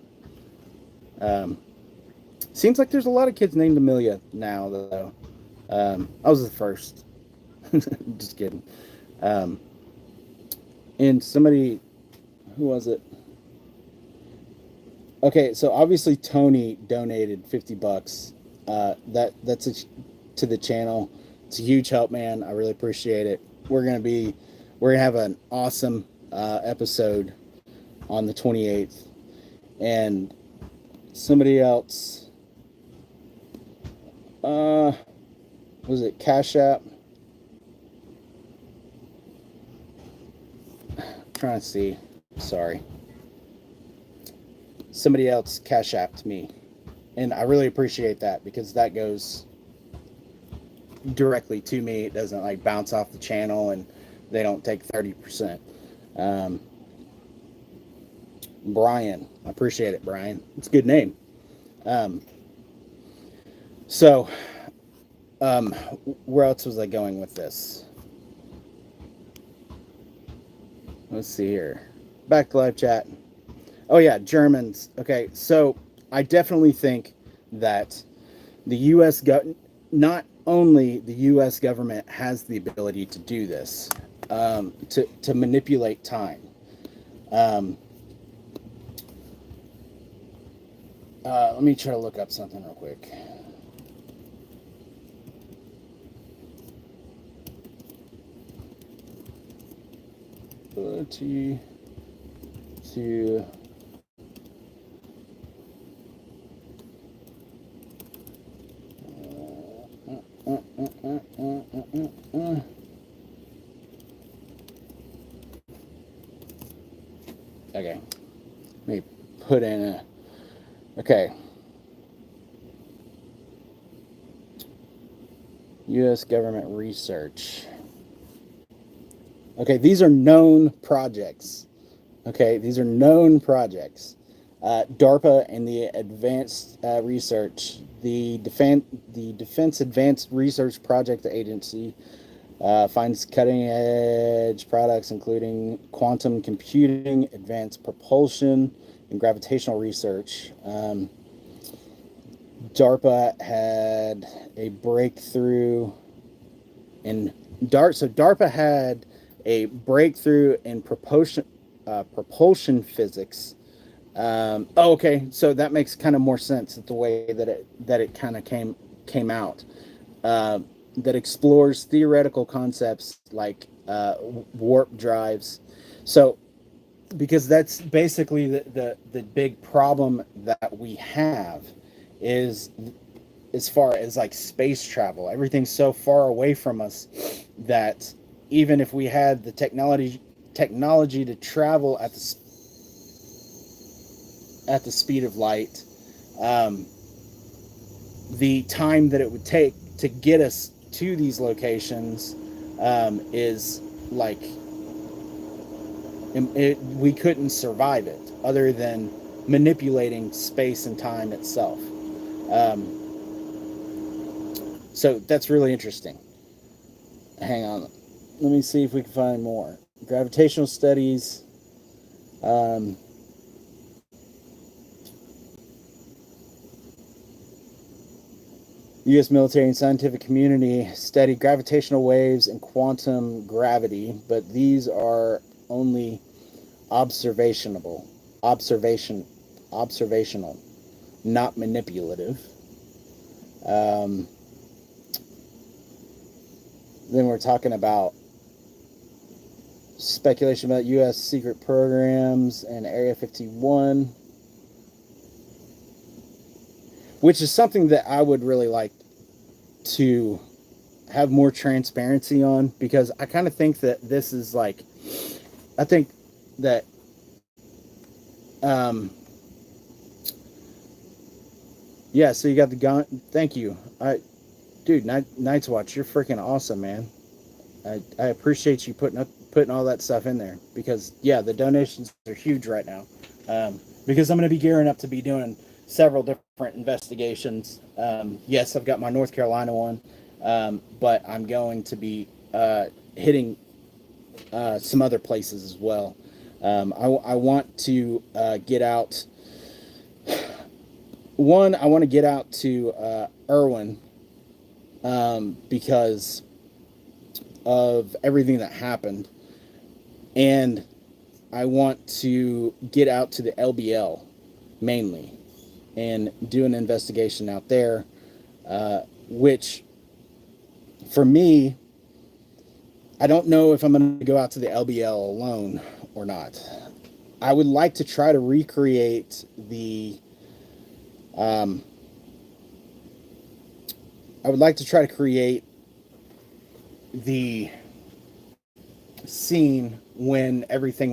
Seems like there's a lot of kids named Amelia now, though. I was the first. Just kidding. And somebody, who was it? Okay, so obviously Tony donated $50. That's to the channel. It's a huge help, man. I really appreciate it. We're gonna have an awesome episode on the 28th, and somebody else. Was it Cashapp? I'm trying to see. Sorry. Somebody else Cashapped me, and I really appreciate that because that goes directly to me. It doesn't like bounce off the channel, and they don't take 30%. Brian, I appreciate it, Brian. It's a good name. So, where else was I going with this? Let's see here. Back to live chat. Oh yeah, Germans. Okay, so I definitely think that the U.S. not only the U.S. government has the ability to do this, to manipulate time. Let me try to look up something real quick. Ability to okay, let me put in a okay. U.S. government research. Okay, these are known projects. Okay, these are known projects. DARPA and the Advanced Research, the Defense Advanced Research Project Agency finds cutting-edge products including quantum computing, advanced propulsion, and gravitational research. DARPA had a breakthrough in DARPA had a breakthrough in propulsion propulsion physics. Oh, okay, so that makes kind of more sense the way that it kind of came out. That explores theoretical concepts like warp drives. So because that's basically the big problem that we have is as far as like space travel, everything's so far away from us that even if we had the technology to travel at the speed of light, um, the time that it would take to get us to these locations is like we couldn't survive it other than manipulating space and time itself. Um, so that's really interesting. Hang on. Let me see if we can find more. Gravitational studies. U.S. military and scientific community study gravitational waves and quantum gravity, but these are only observational, not manipulative. Then we're talking about speculation about U.S. secret programs and Area 51, which is something that I would really like to have more transparency on, because I kind of think that this is like, I think that yeah, so you got the gun. Thank you. Dude, Night's Watch, you're freaking awesome, man. I appreciate you putting all that stuff in there, because yeah, the donations are huge right now. Because I'm going to be gearing up to be doing several different investigations. Yes, I've got my North Carolina one, but I'm going to be hitting some other places as well. I want to get out. One, I want to get out to Irwin because of everything that happened, and I want to get out to the LBL mainly and do an investigation out there, which for me, I don't know if I'm going to go out to the LBL alone or not. I would like to try to recreate I would like to try to create the scene when everything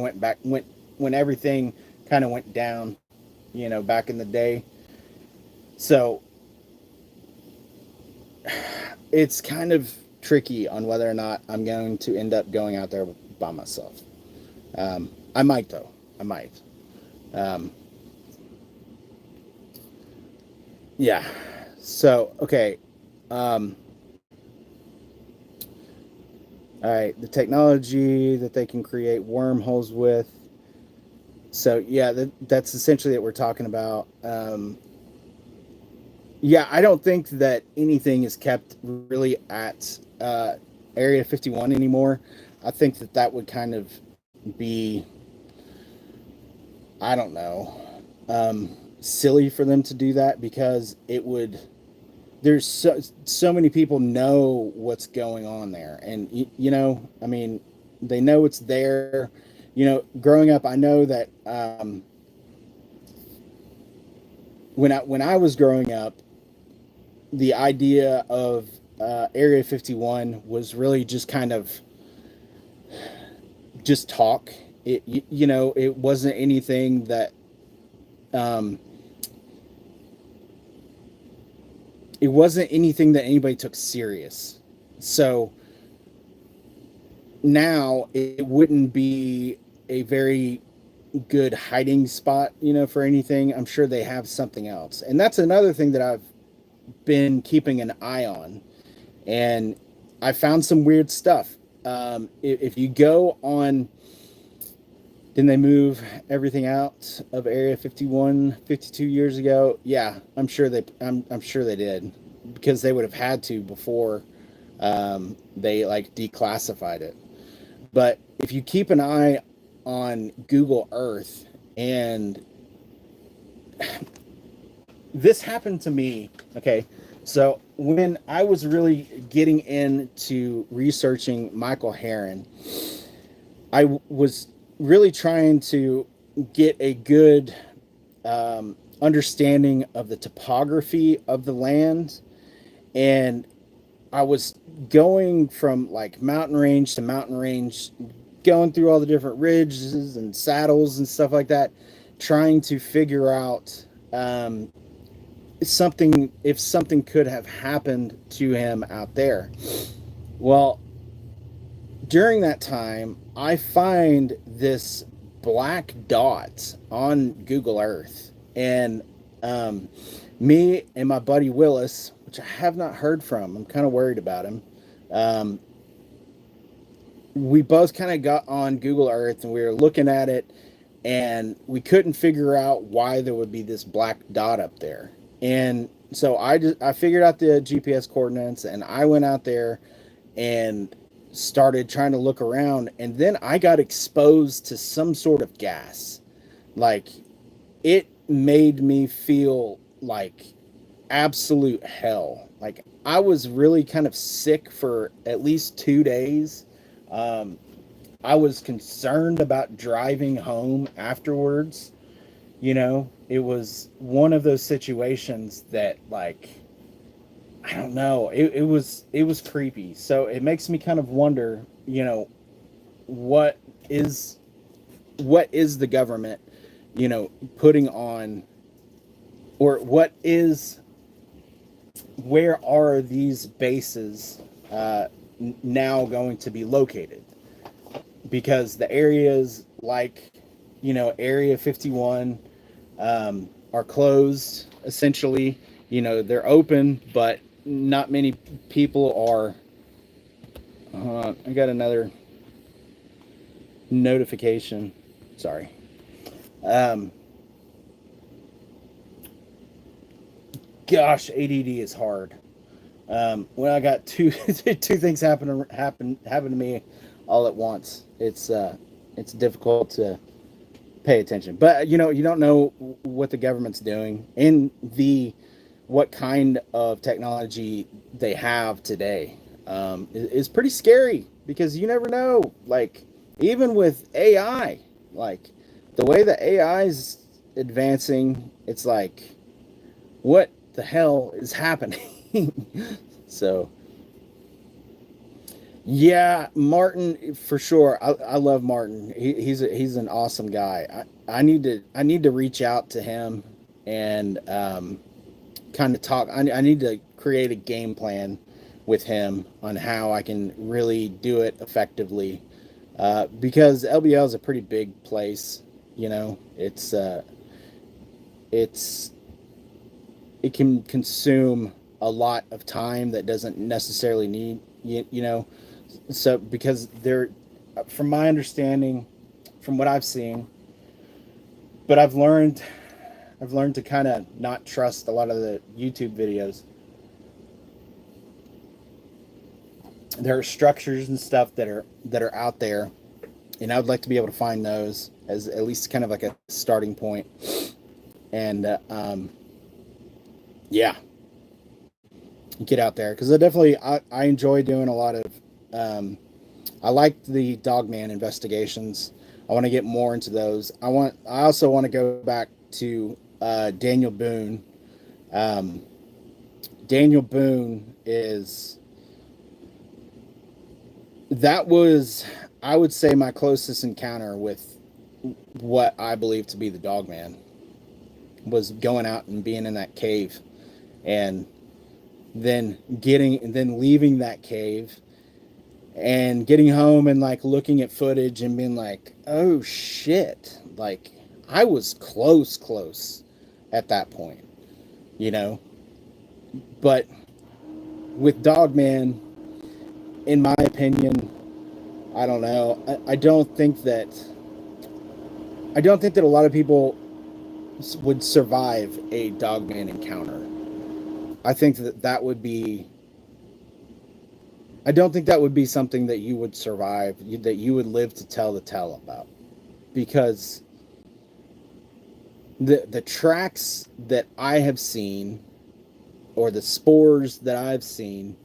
when everything kind of went down, back in the day. So it's kind of tricky on whether or not I'm going to end up going out there by myself. I might though. I might. Yeah. So, okay. All right. The technology that they can create wormholes with. So, yeah, that's essentially what we're talking about. Yeah, I don't think that anything is kept really at Area 51 anymore. I think that would kind of be, I don't know, silly for them to do that, because it would. There's so many people know what's going on there, and I mean, they know it's there. Growing up, I know that when I was growing up, the idea of Area 51 was really just kind of just talk. It wasn't anything that anybody took serious. So now it wouldn't be a very good hiding spot, for anything. I'm sure they have something else. And that's another thing that I've been keeping an eye on. And I found some weird stuff. If you go on, didn't they move everything out of Area 51 52 years ago? Yeah, I'm sure they did, because they would have had to before they like declassified it. But if you keep an eye on Google Earth, and this happened to me. Okay, so when I was really getting into researching Michael Herron, I was really trying to get a good understanding of the topography of the land, and I was going from like mountain range to mountain range, going through all the different ridges and saddles and stuff like that, trying to figure out something, if something could have happened to him out there. Well, during that time, I find this black dot on Google Earth, and me and my buddy Willis, which I have not heard from, I'm kind of worried about him. We both kind of got on Google Earth and we were looking at it, and we couldn't figure out why there would be this black dot up there. And so I figured out the GPS coordinates, and I went out there and started trying to look around, and then I got exposed to some sort of gas. Like, it made me feel like absolute hell. Like, I was really kind of sick for at least 2 days. I was concerned about driving home afterwards. You know, it was one of those situations that, like, I don't know, it was creepy. So it makes me kind of wonder, you know, what is the government, you know, putting on, or where are these bases now going to be located? Because the areas like, you know, Area 51 are closed, essentially. You know, they're open, but not many people are. I got another notification. Sorry. Gosh, ADD is hard. When I got two things happen to me all at once, it's difficult to pay attention. But you know, you don't know what the government's doing and what kind of technology they have today. Is pretty scary, because you never know. Like, even with AI, like the way the AI is advancing, it's like, what the hell is happening? So yeah, Martin, for sure. I love Martin. He's an awesome guy. I need to reach out to him and kind of talk. I need to create a game plan with him on how I can really do it effectively, because LBL is a pretty big place. You know, it can consume a lot of time that doesn't necessarily need, you know. So because they're, from my understanding, from what I've seen, but I've learned to kind of not trust a lot of the YouTube videos. There are structures and stuff that are out there, and I would like to be able to find those as at least kind of like a starting point. And yeah, get out there, because I enjoy doing a lot of I like the Dogman investigations. I want to get more into those. I also want to go back to Daniel Boone. Daniel Boone was, I would say, my closest encounter with what I believe to be the Dogman, was going out and being in that cave, and then leaving that cave and getting home and like looking at footage and being like, oh shit, like I was close at that point, you know. But with Dogman, in my opinion, I don't know. I don't think that a lot of people would survive a Dogman encounter. I think that would be. I don't think that would be something that you would survive, that you would live to tell the tale about. because the tracks that I have seen, or the spores that I've seen,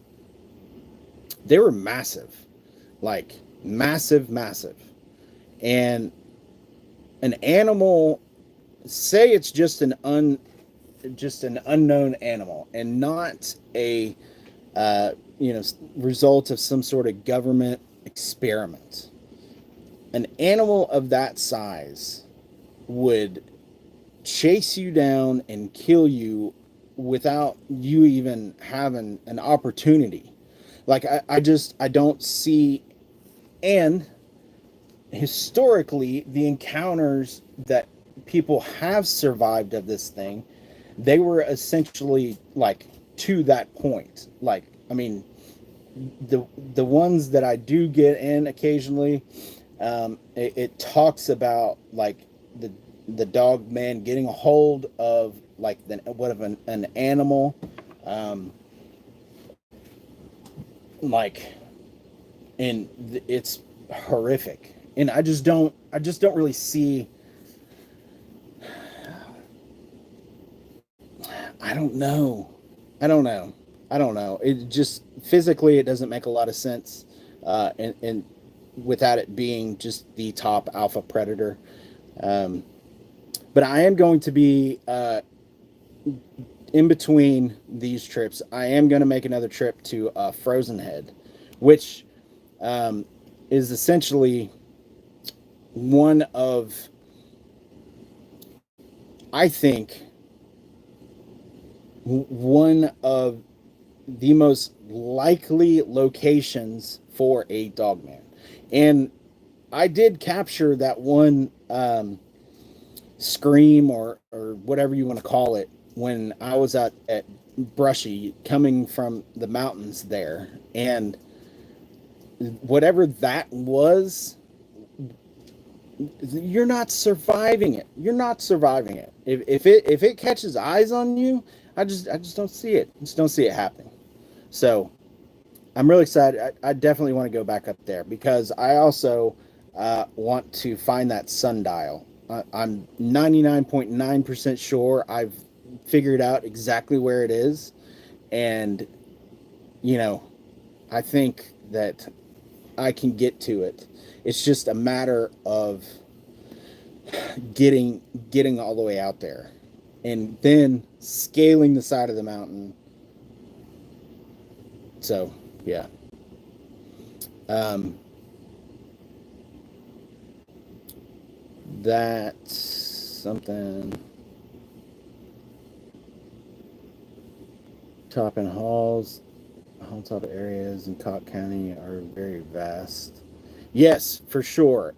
they were massive, like massive, massive. And an animal, say it's just an unknown animal, and not a result of some sort of government experiment. An animal of that size would chase you down and kill you without you even having an opportunity. Like I don't see. And historically, the encounters that people have survived of this thing, they were essentially like to that point. Like, I mean, the ones that I do get in occasionally, it talks about like the Dogman getting a hold of like an animal, like, and it's horrific. And I just don't really see. I don't know. It just physically, it doesn't make a lot of sense, and without it being just the top alpha predator. But I am going to be in between these trips. I am going to make another trip to Frozen Head, which is essentially one of, I think, one of the most likely locations for a Dogman. And I did capture that one scream or whatever you want to call it when I was at Brushy, coming from the mountains there. And whatever that was, you're not surviving it. If it catches eyes on you, I just don't see it. I just don't see it happening. So I'm really excited. I definitely want to go back up there, because I also want to find that sundial. I'm 99.9% sure I've figured out exactly where it is. And, I think that I can get to it. It's just a matter of getting all the way out there, and then scaling the side of the mountain. So, yeah. That's something. Top and halls, hilltop areas in Cobb County are very vast. Yes, for sure.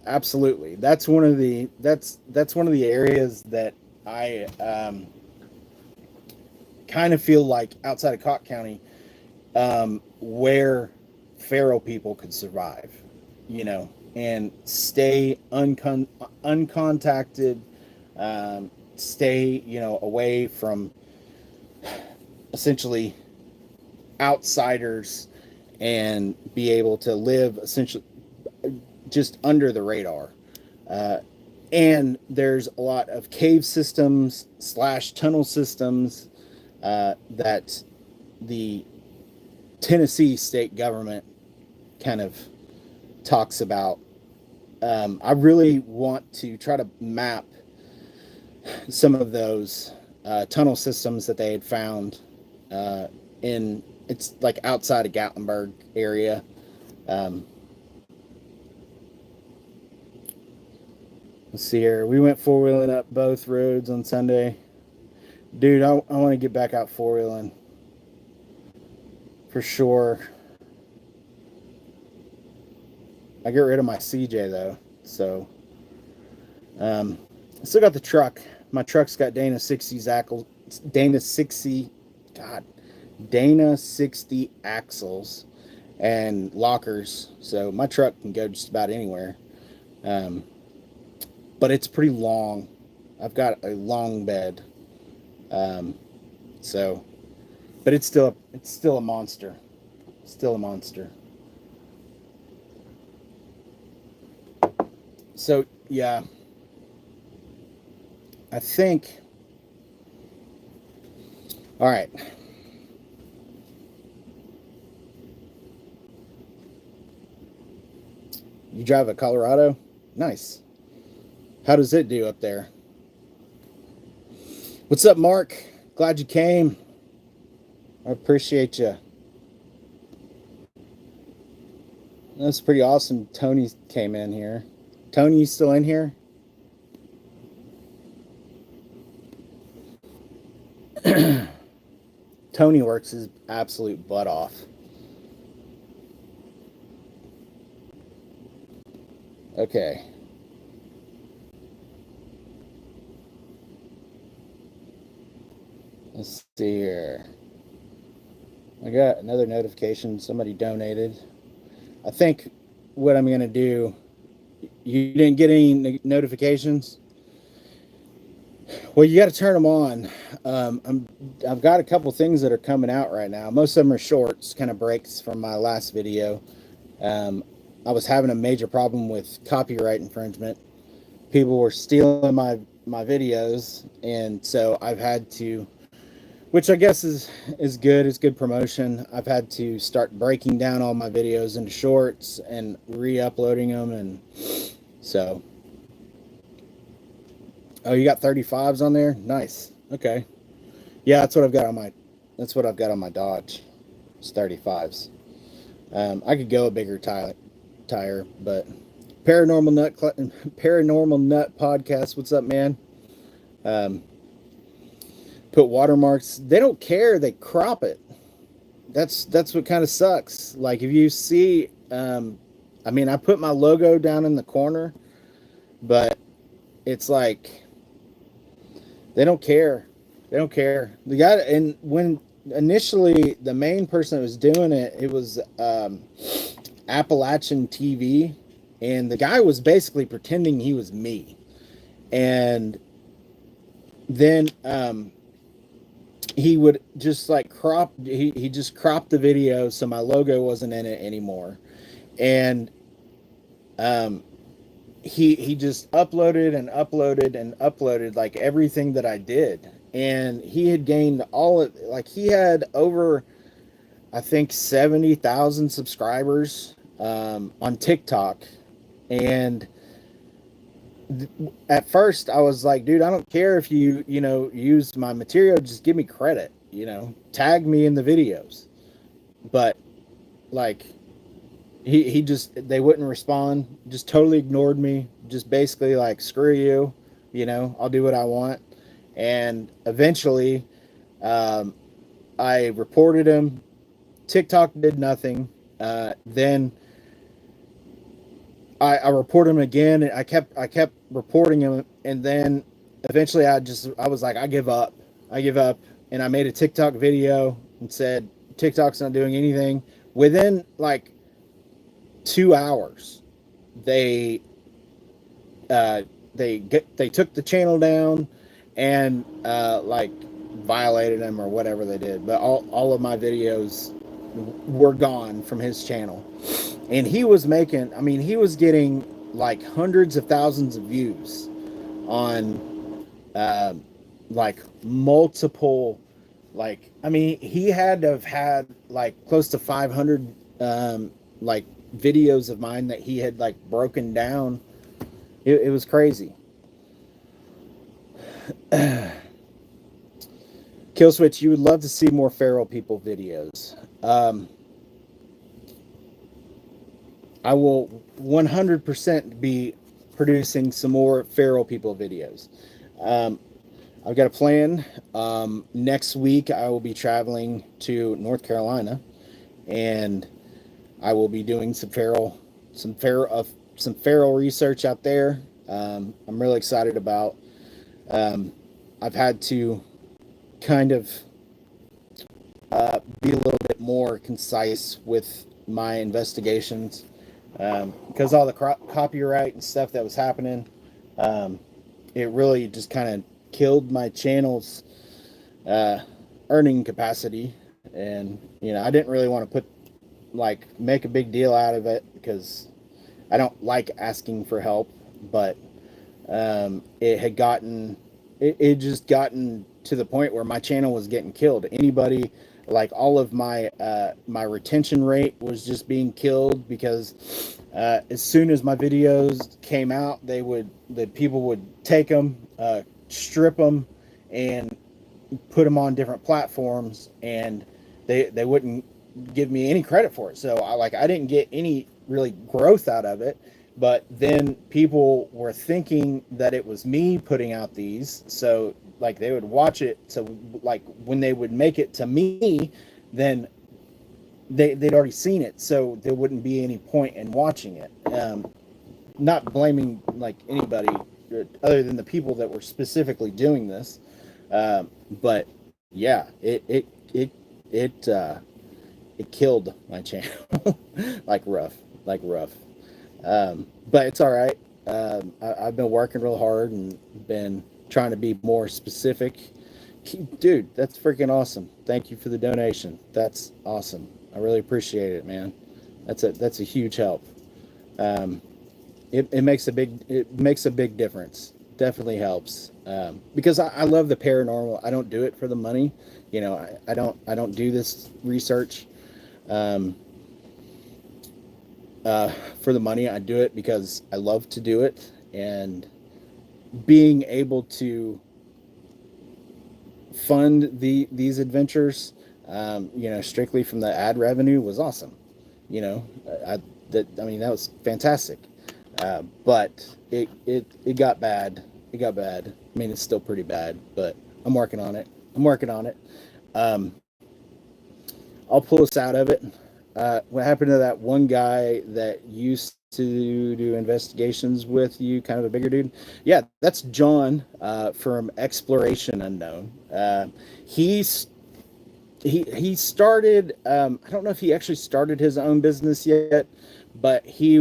Absolutely. That's one of the areas that I kind of feel like outside of Cobb County, where feral people could survive, and stay uncontacted, stay, away from essentially outsiders, and be able to live essentially just under the radar. And there's a lot of cave systems / tunnel systems that the Tennessee state government kind of talks about. I really want to try to map some of those tunnel systems that they had found it's like outside of Gatlinburg area. Let's see here. We went four-wheeling up both roads on Sunday. Dude, I want to get back out four-wheeling for sure. I get rid of my CJ though, so I still got the truck. My truck's got Dana 60 axles and lockers, so my truck can go just about anywhere. But it's pretty long. I've got a long bed, so, but it's still a monster. So yeah, I think. All right. You drive a Colorado? Nice. How does it do up there? What's up, Mark? Glad you came. I appreciate you. That's pretty awesome. Tony came in here. Tony, you still in here? Tony works his absolute butt off. Okay. Let's see here. I got another notification. Somebody donated. I think what I'm going to do, you didn't get any notifications? Well, you got to turn them on. I've got a couple things that are coming out right now. Most of them are shorts, kind of breaks from my last video. I was having a major problem with copyright infringement. People were stealing my videos, and so I've had to, which I guess is good. It's good promotion. I've had to start breaking down all my videos into shorts and re-uploading them, and so. Oh, you got 35s on there? Nice. Okay. Yeah, that's what I've got on my Dodge. It's 35s. I could go a bigger tire, but Paranormal Nut podcast. What's up, man? Put watermarks. They don't care. They crop it. That's what kind of sucks. Like if you see, I mean, I put my logo down in the corner, but it's like they don't care. They don't care. The guy, and when initially the main person that was doing it, it was Appalachian TV, and the guy was basically pretending he was me, and then he would just like crop. He just cropped the video so my logo wasn't in it anymore, and he just uploaded and uploaded and uploaded like everything that I did, and he had gained all of, like, he had over, I think, 70,000 subscribers on TikTok. And at first I was like, dude, I don't care if you use my material, just give me credit, tag me in the videos. But like he just, they wouldn't respond, just totally ignored me, just basically like, screw you, I'll do what I want. And eventually I reported him. TikTok did nothing. Then I reported him again, and I kept reporting him, and then eventually I was like, I give up, and I made a TikTok video and said TikTok's not doing anything. Within like 2 hours, they took the channel down and like violated him or whatever they did. But all of my videos were gone from his channel, and he was making, I mean, he was getting like hundreds of thousands of views on like multiple, like, I mean, he had to have had like close to 500 like videos of mine that he had like broken down. It was crazy. Killswitch, you would love to see more feral people videos. I will 100% be producing some more feral people videos. I've got a plan. Next week I will be traveling to North Carolina, and I will be doing some feral research out there. I'm really excited about. I've had to kind of be a little bit more concise with my investigations, because all the copyright and stuff that was happening. It really just kind of killed my channel's earning capacity, and I didn't really want to make a big deal out of it, because I don't like asking for help. but it just gotten to the point where my channel was getting killed. Anybody, like, all of my my retention rate was just being killed, because as soon as my videos came out, the people would take them, strip them, and put them on different platforms, and they wouldn't give me any credit for it. So I didn't get any really growth out of it. But then people were thinking that it was me putting out these, so like they would watch it. So like when they would make it to me, then they'd already seen it, so there wouldn't be any point in watching it. Not blaming like anybody other than the people that were specifically doing this, but yeah, it killed my channel like rough. But it's all right. I've been working real hard and been trying to be more specific. Dude, that's freaking awesome. Thank you for the donation. That's awesome. I really appreciate it, man. That's a huge help. It makes a big difference. Definitely helps. Because I love the paranormal. I don't do it for the money. You know, I don't do this research for the money. I do it because I love to do it, and being able to fund these adventures, strictly from the ad revenue was awesome. You know, I mean, that was fantastic. But it got bad. It got bad. I mean, it's still pretty bad, but I'm working on it. I'll pull us out of it. What happened to that one guy that used to do investigations with you, kind of a bigger dude? Yeah, that's John from Exploration Unknown. He started. I don't know if he actually started his own business yet, but he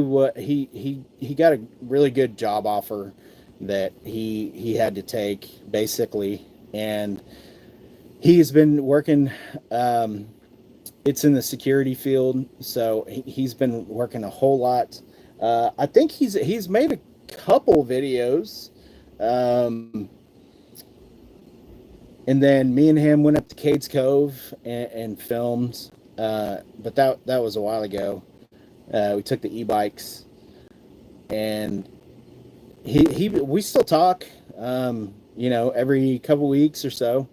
got a really good job offer that he had to take, basically, and he's been working. It's in the security field, so he's been working a whole lot. I think he's made a couple videos, and then me and him went up to Cades Cove and filmed, but that was a while ago. We took the e-bikes, and we still talk, every couple weeks or so.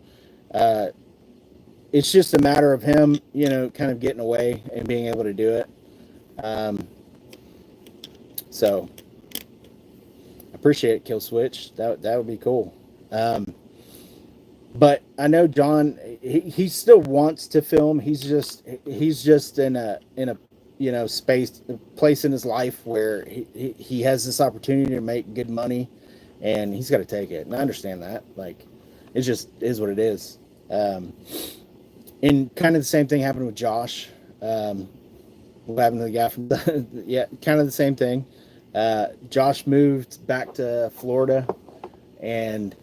It's just a matter of him, kind of getting away and being able to do it. So I appreciate it, Kill Switch. That would be cool. But I know John, he still wants to film. He's just in a place in his life where he has this opportunity to make good money, and he's got to take it. And I understand that. Like, it just is what it is. And kind of the same thing happened with Josh. What happened to the guy from yeah, kind of the same thing. Josh moved back to Florida and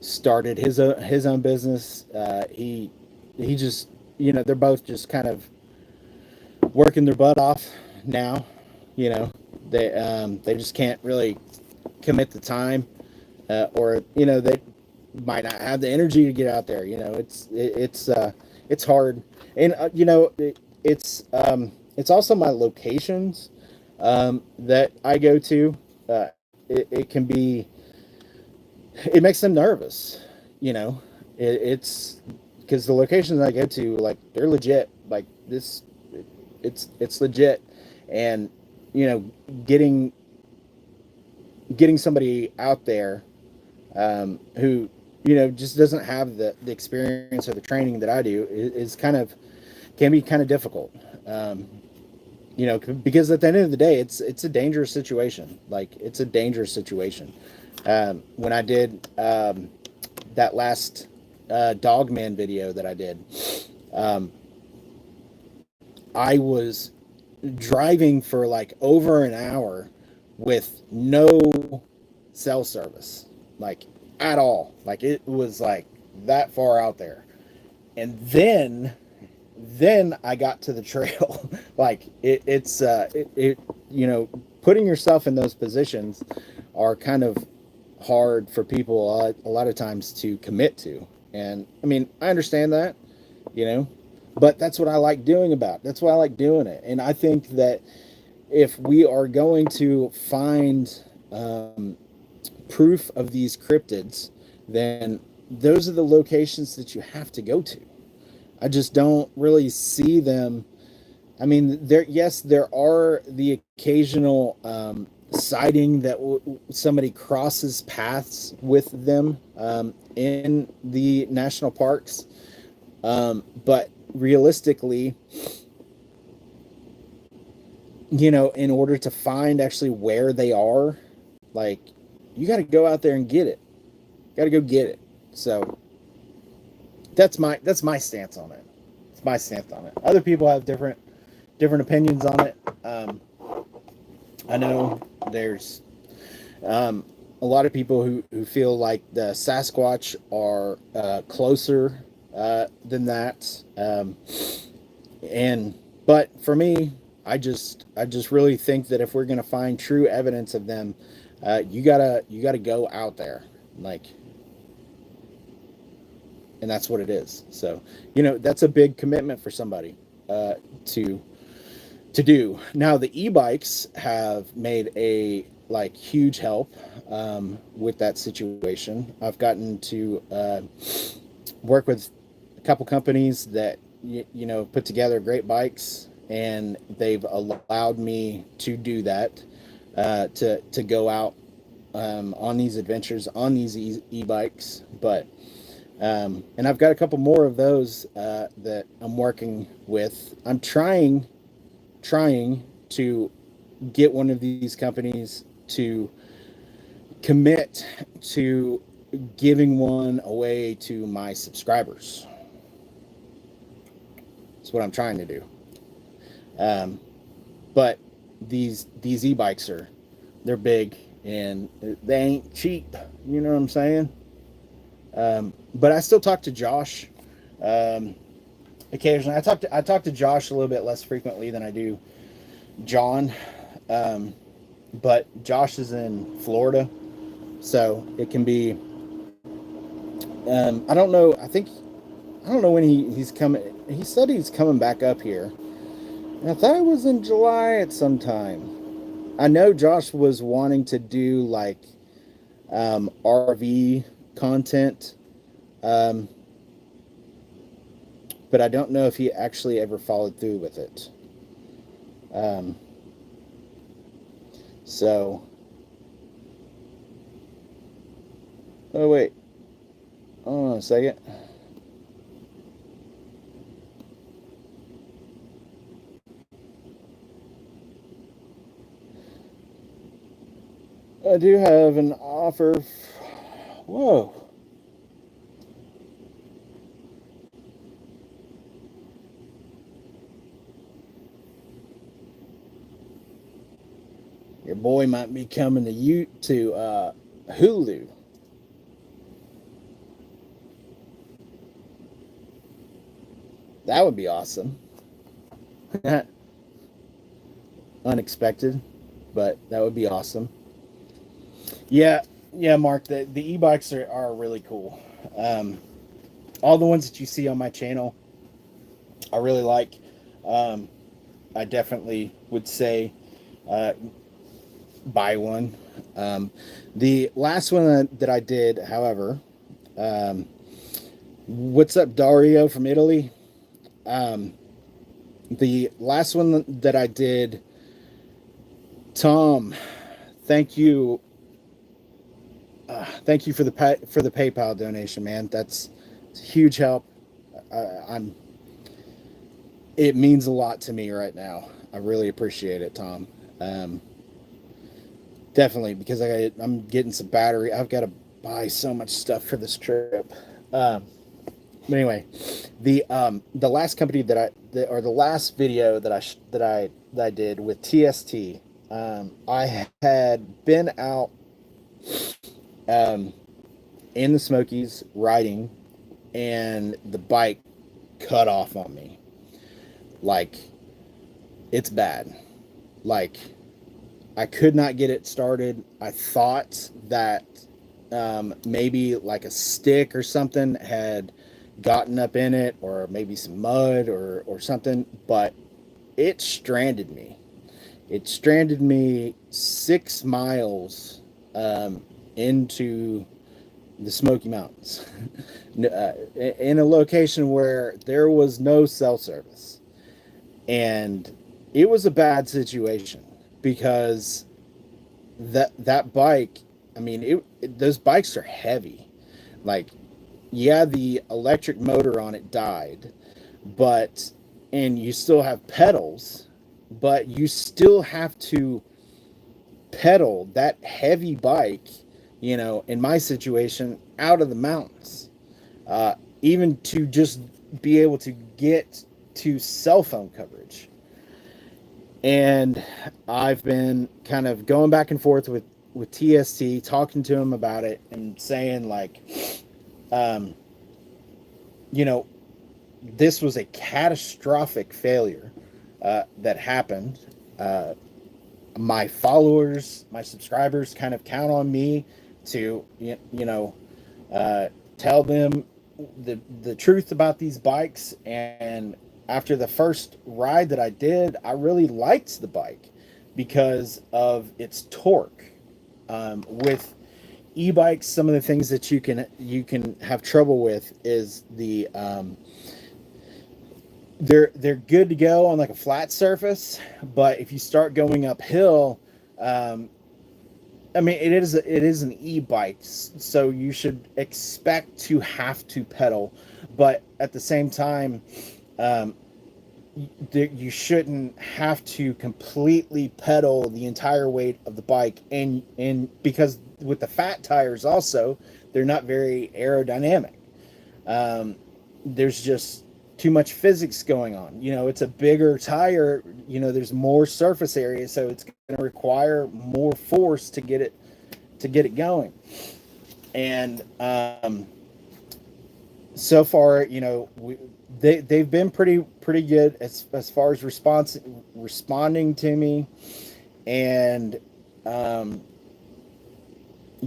started his own business. He just, they're both just kind of working their butt off now. They just can't really commit the time, or they might not have the energy to get out there. It's hard, and it's also my locations that I go to. It can be, it makes them nervous. It's because the locations I go to, like, they're legit. Like, this, it's legit, and getting somebody out there who just doesn't have the experience or the training that I do is can be kind of difficult. Because at the end of the day, it's a dangerous situation. Like, it's a dangerous situation. When I did that last Dogman video that I did, I was driving for like over an hour with no cell service, like, at all. Like, it was like that far out there. And then I got to the trail. Like, putting yourself in those positions are kind of hard for people a lot of times to commit to. And I mean, I understand that, you know, but that's what I like doing that's why I like doing it. And I think that if we are going to find proof of these cryptids, then those are the locations that you have to go to. I just don't really see them. I mean, there are the occasional sighting that somebody crosses paths with them in the national parks. But realistically, you know, in order to find actually where they are, like, you got to go out there and get it. Got to go get it. So that's my stance on it. It's my stance on it. Other people have different opinions on it. I know there's a lot of people who feel like the Sasquatch are closer than that. But for me, I just really think that if we're going to find true evidence of them, you gotta go out there, like, and that's what it is. So, you know, that's a big commitment for somebody to do. Now, the e-bikes have made a huge help with that situation. I've gotten to work with a couple companies that you know put together great bikes, and they've allowed me to do that, to go out on these adventures on these e-bikes. But and I've got a couple more of those that I'm working with. I'm trying to get one of these companies to commit to giving one away to my subscribers. That's what I'm trying to do. But these e-bikes they're big and they ain't cheap. You know what I'm saying? But I still talk to Josh occasionally. I talk to Josh a little bit less frequently than I do John. But Josh is in Florida, so it can be. I don't know. I don't know when he's coming. He said he's coming back up here. And I thought it was in July at some time. I know Josh was wanting to do RV content, but I don't know if he actually ever followed through with it. So, oh wait, hold on a second. I do have an offer. Whoa. Your boy might be coming to Hulu. That would be awesome. Unexpected, but that would be awesome. Yeah, Mark. The e-bikes are really cool. All the ones that you see on my channel, I really like. I definitely would say buy one. The last one that I did, however, what's up, Dario from Italy? The last one that I did, Tom, thank you. Thank you for the PayPal donation, man. That's a huge help. It means a lot to me right now. I really appreciate it, Tom. Definitely, because I'm getting some battery. I've got to buy so much stuff for this trip. But anyway, the last company the last video that I did with TST, I had been out in the Smokies riding, and the bike cut off on me. Like, it's bad. Like, I could not get it started. I thought that maybe like a stick or something had gotten up in it, or maybe some mud or something, but it stranded me. It stranded me 6 miles into the Smoky Mountains in a location where there was no cell service. And it was a bad situation because that bike, I mean, those bikes are heavy. Like, yeah, the electric motor on it died, but and you still have pedals, but you still have to pedal that heavy bike, in my situation, out of the mountains, even to just be able to get to cell phone coverage. And I've been kind of going back and forth with TST, talking to him about it and saying, like, um, you know, this was a catastrophic failure that happened. My followers, my subscribers kind of count on me to, tell them the truth about these bikes. And after the first ride that I did, I really liked the bike because of its torque. With e-bikes, some of the things that you can have trouble with is they're good to go on like a flat surface, but if you start going uphill, I mean, it is an e-bike, so you should expect to have to pedal, but at the same time, you shouldn't have to completely pedal the entire weight of the bike, and because with the fat tires also, they're not very aerodynamic. There's just too much physics going on. It's a bigger tire. There's more surface area, so it's going to require more force to get it going. And so far, they've been pretty good as far as responding to me, and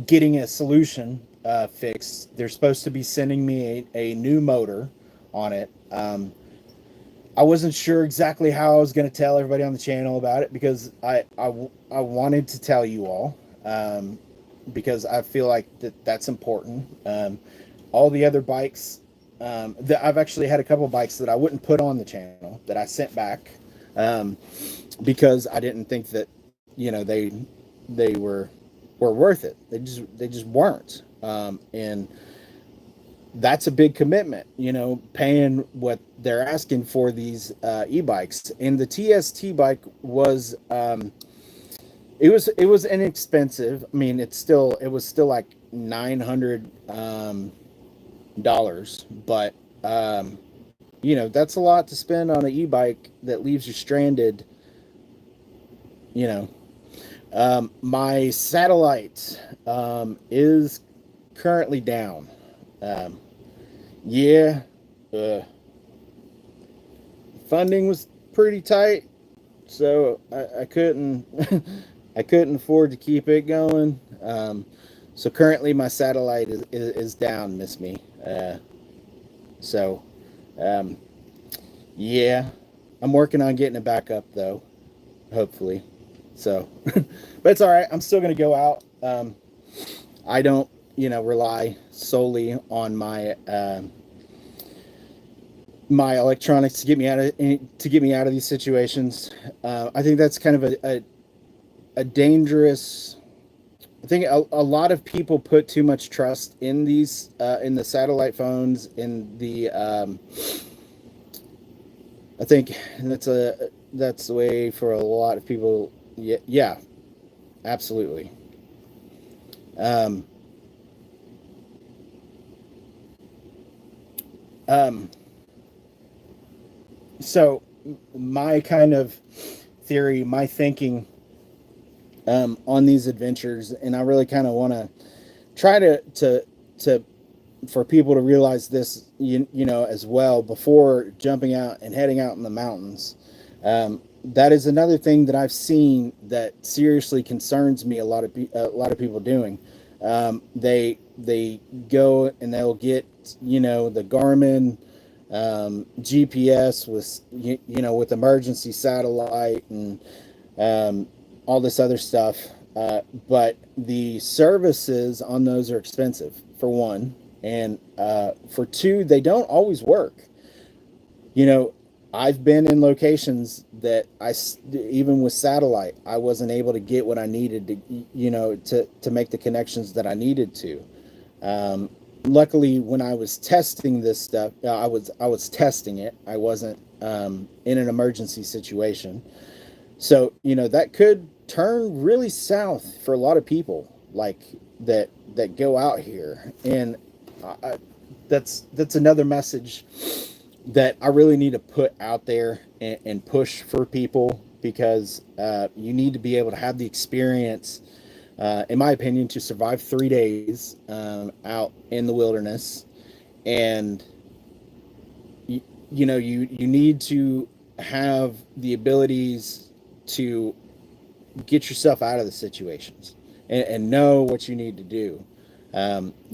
getting a solution fixed. They're supposed to be sending me a new motor on it. I wasn't sure exactly how I was going to tell everybody on the channel about it, because I wanted to tell you all, because I feel like that's important. All the other bikes, I've actually had a couple bikes that I wouldn't put on the channel that I sent back, because I didn't think that they were worth it. They just weren't, and that's a big commitment, paying what they're asking for these e-bikes. And the TST bike was it was inexpensive. I mean, it was still like $900 but that's a lot to spend on an e-bike that leaves you stranded. My satellite is currently down. Yeah, funding was pretty tight, so I couldn't I couldn't afford to keep it going. So currently my satellite is down, miss me. So yeah, I'm working on getting it back up though, hopefully. So, but it's all right. I'm still gonna go out. I don't, rely solely on my my electronics to get me out of these situations. I think that's kind of a dangerous. I think a lot of people put too much trust in these in the satellite phones. In the I think that's the way for a lot of people. Yeah, absolutely. So my kind of theory, my thinking on these adventures, and I really kind of want to try to for people to realize this, as well, before jumping out and heading out in the mountains. that is another thing that I've seen that seriously concerns me. A lot of people doing. They go and they'll get, the Garmin GPS with with emergency satellite and all this other stuff. But the services on those are expensive, for one, and for two, they don't always work. You know, I've been in locations that even with satellite, I wasn't able to get what I needed to, to make the connections that I needed to. Luckily, when I was testing this stuff, I was testing it. I wasn't in an emergency situation. So, that could turn really south for a lot of people like that go out here. And that's another message that I really need to put out there and push for people, because you need to be able to have the experience, in my opinion, to survive 3 days out in the wilderness. And you need to have the abilities to get yourself out of the situations and know what you need to do,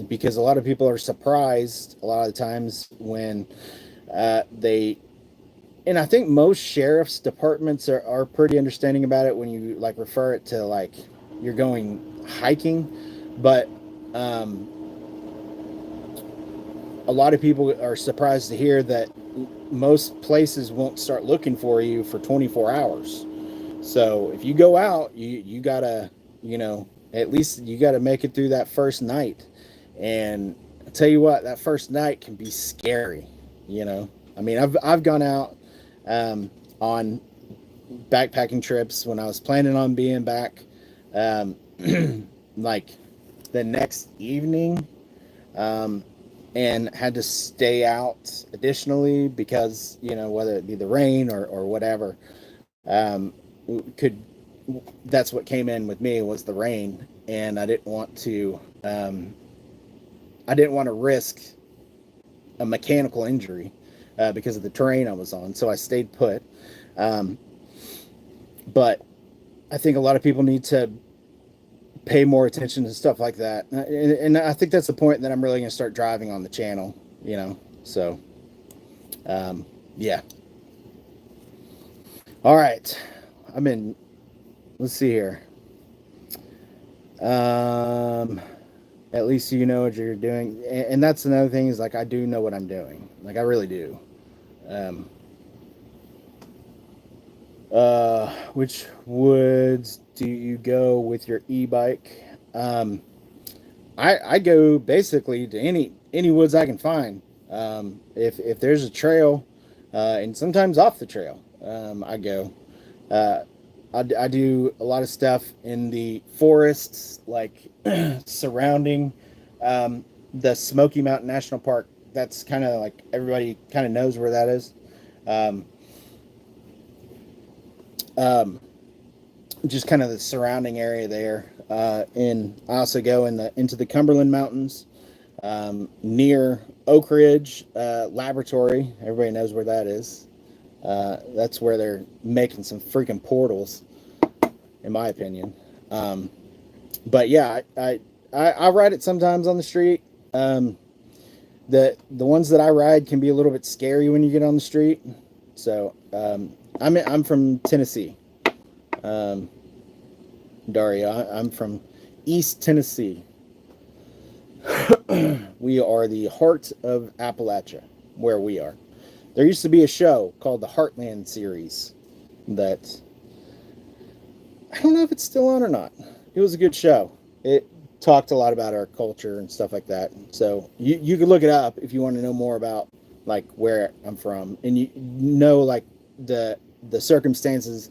because a lot of people are surprised a lot of the times when and I think most sheriff's departments are pretty understanding about it when you like refer it to like you're going hiking, but a lot of people are surprised to hear that most places won't start looking for you for 24 hours. So if you go out, you gotta, at least you gotta make it through that first night. And I tell you what, that first night can be scary. I mean, I've gone out on backpacking trips when I was planning on being back, like the next evening, and had to stay out additionally because, whether it be the rain or whatever, that's what came in with me was the rain. And I didn't want to risk a mechanical injury because of the terrain I was on, so I stayed put. But I think a lot of people need to pay more attention to stuff like that, and I think that's the point that I'm really going to start driving on the channel. So yeah. All right, let's see here. At least you know what you're doing, and that's another thing is like I do know what I'm doing, like I really do. Which woods do you go with your e-bike? I go basically to any woods I can find. If there's a trail, and sometimes off the trail, I go. I do a lot of stuff in the forests, like surrounding the Smoky Mountain National Park. That's kind of like everybody kind of knows where that is. Just kind of the surrounding area there. And I also go into the Cumberland Mountains, near Oak Ridge Laboratory. Everybody knows where that is. That's where they're making some freaking portals, in my opinion. But yeah, I ride it sometimes on the street. The ones that I ride can be a little bit scary when you get on the street. So I'm from Tennessee, Dario. I'm from East Tennessee. We are the heart of Appalachia, where we are. There used to be a show called the Heartland series that I don't know if it's still on or not. It was a good show. It talked a lot about our culture and stuff like that. So you could look it up if you want to know more about like where I'm from, and you know like the circumstances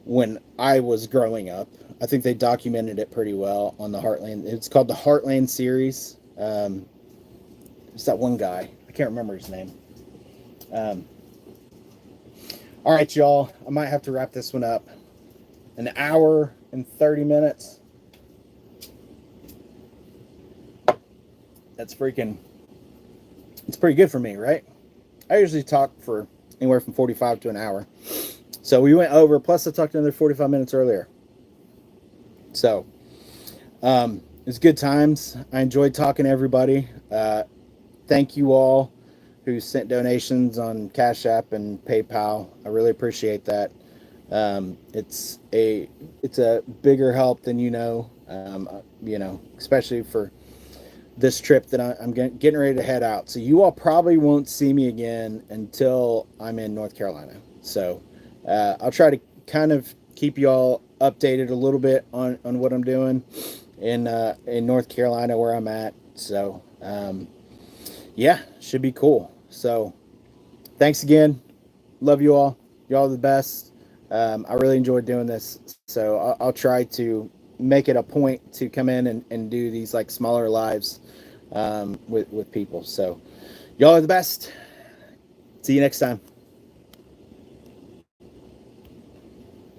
when I was growing up. I think they documented it pretty well on the Heartland. It's called the Heartland series. It's that one guy. I can't remember his name. All right, y'all. I might have to wrap this one up. An hour and 30 minutes. It's pretty good for me, right? I usually talk for anywhere from 45 to an hour. So we went over, plus I talked another 45 minutes earlier. So it's good times. I enjoyed talking to everybody. Thank you all who sent donations on Cashapp and PayPal. I really appreciate that. It's a bigger help than especially for this trip that I'm getting ready to head out. So you all probably won't see me again until I'm in North Carolina. So I'll try to kind of keep you all updated a little bit on what I'm doing in North Carolina where I'm at. So yeah, should be cool. So thanks again. Love you all. Y'all are the best. I really enjoyed doing this. So I'll try to make it a point to come in and do these like smaller lives with people. So y'all are the best. See you next time.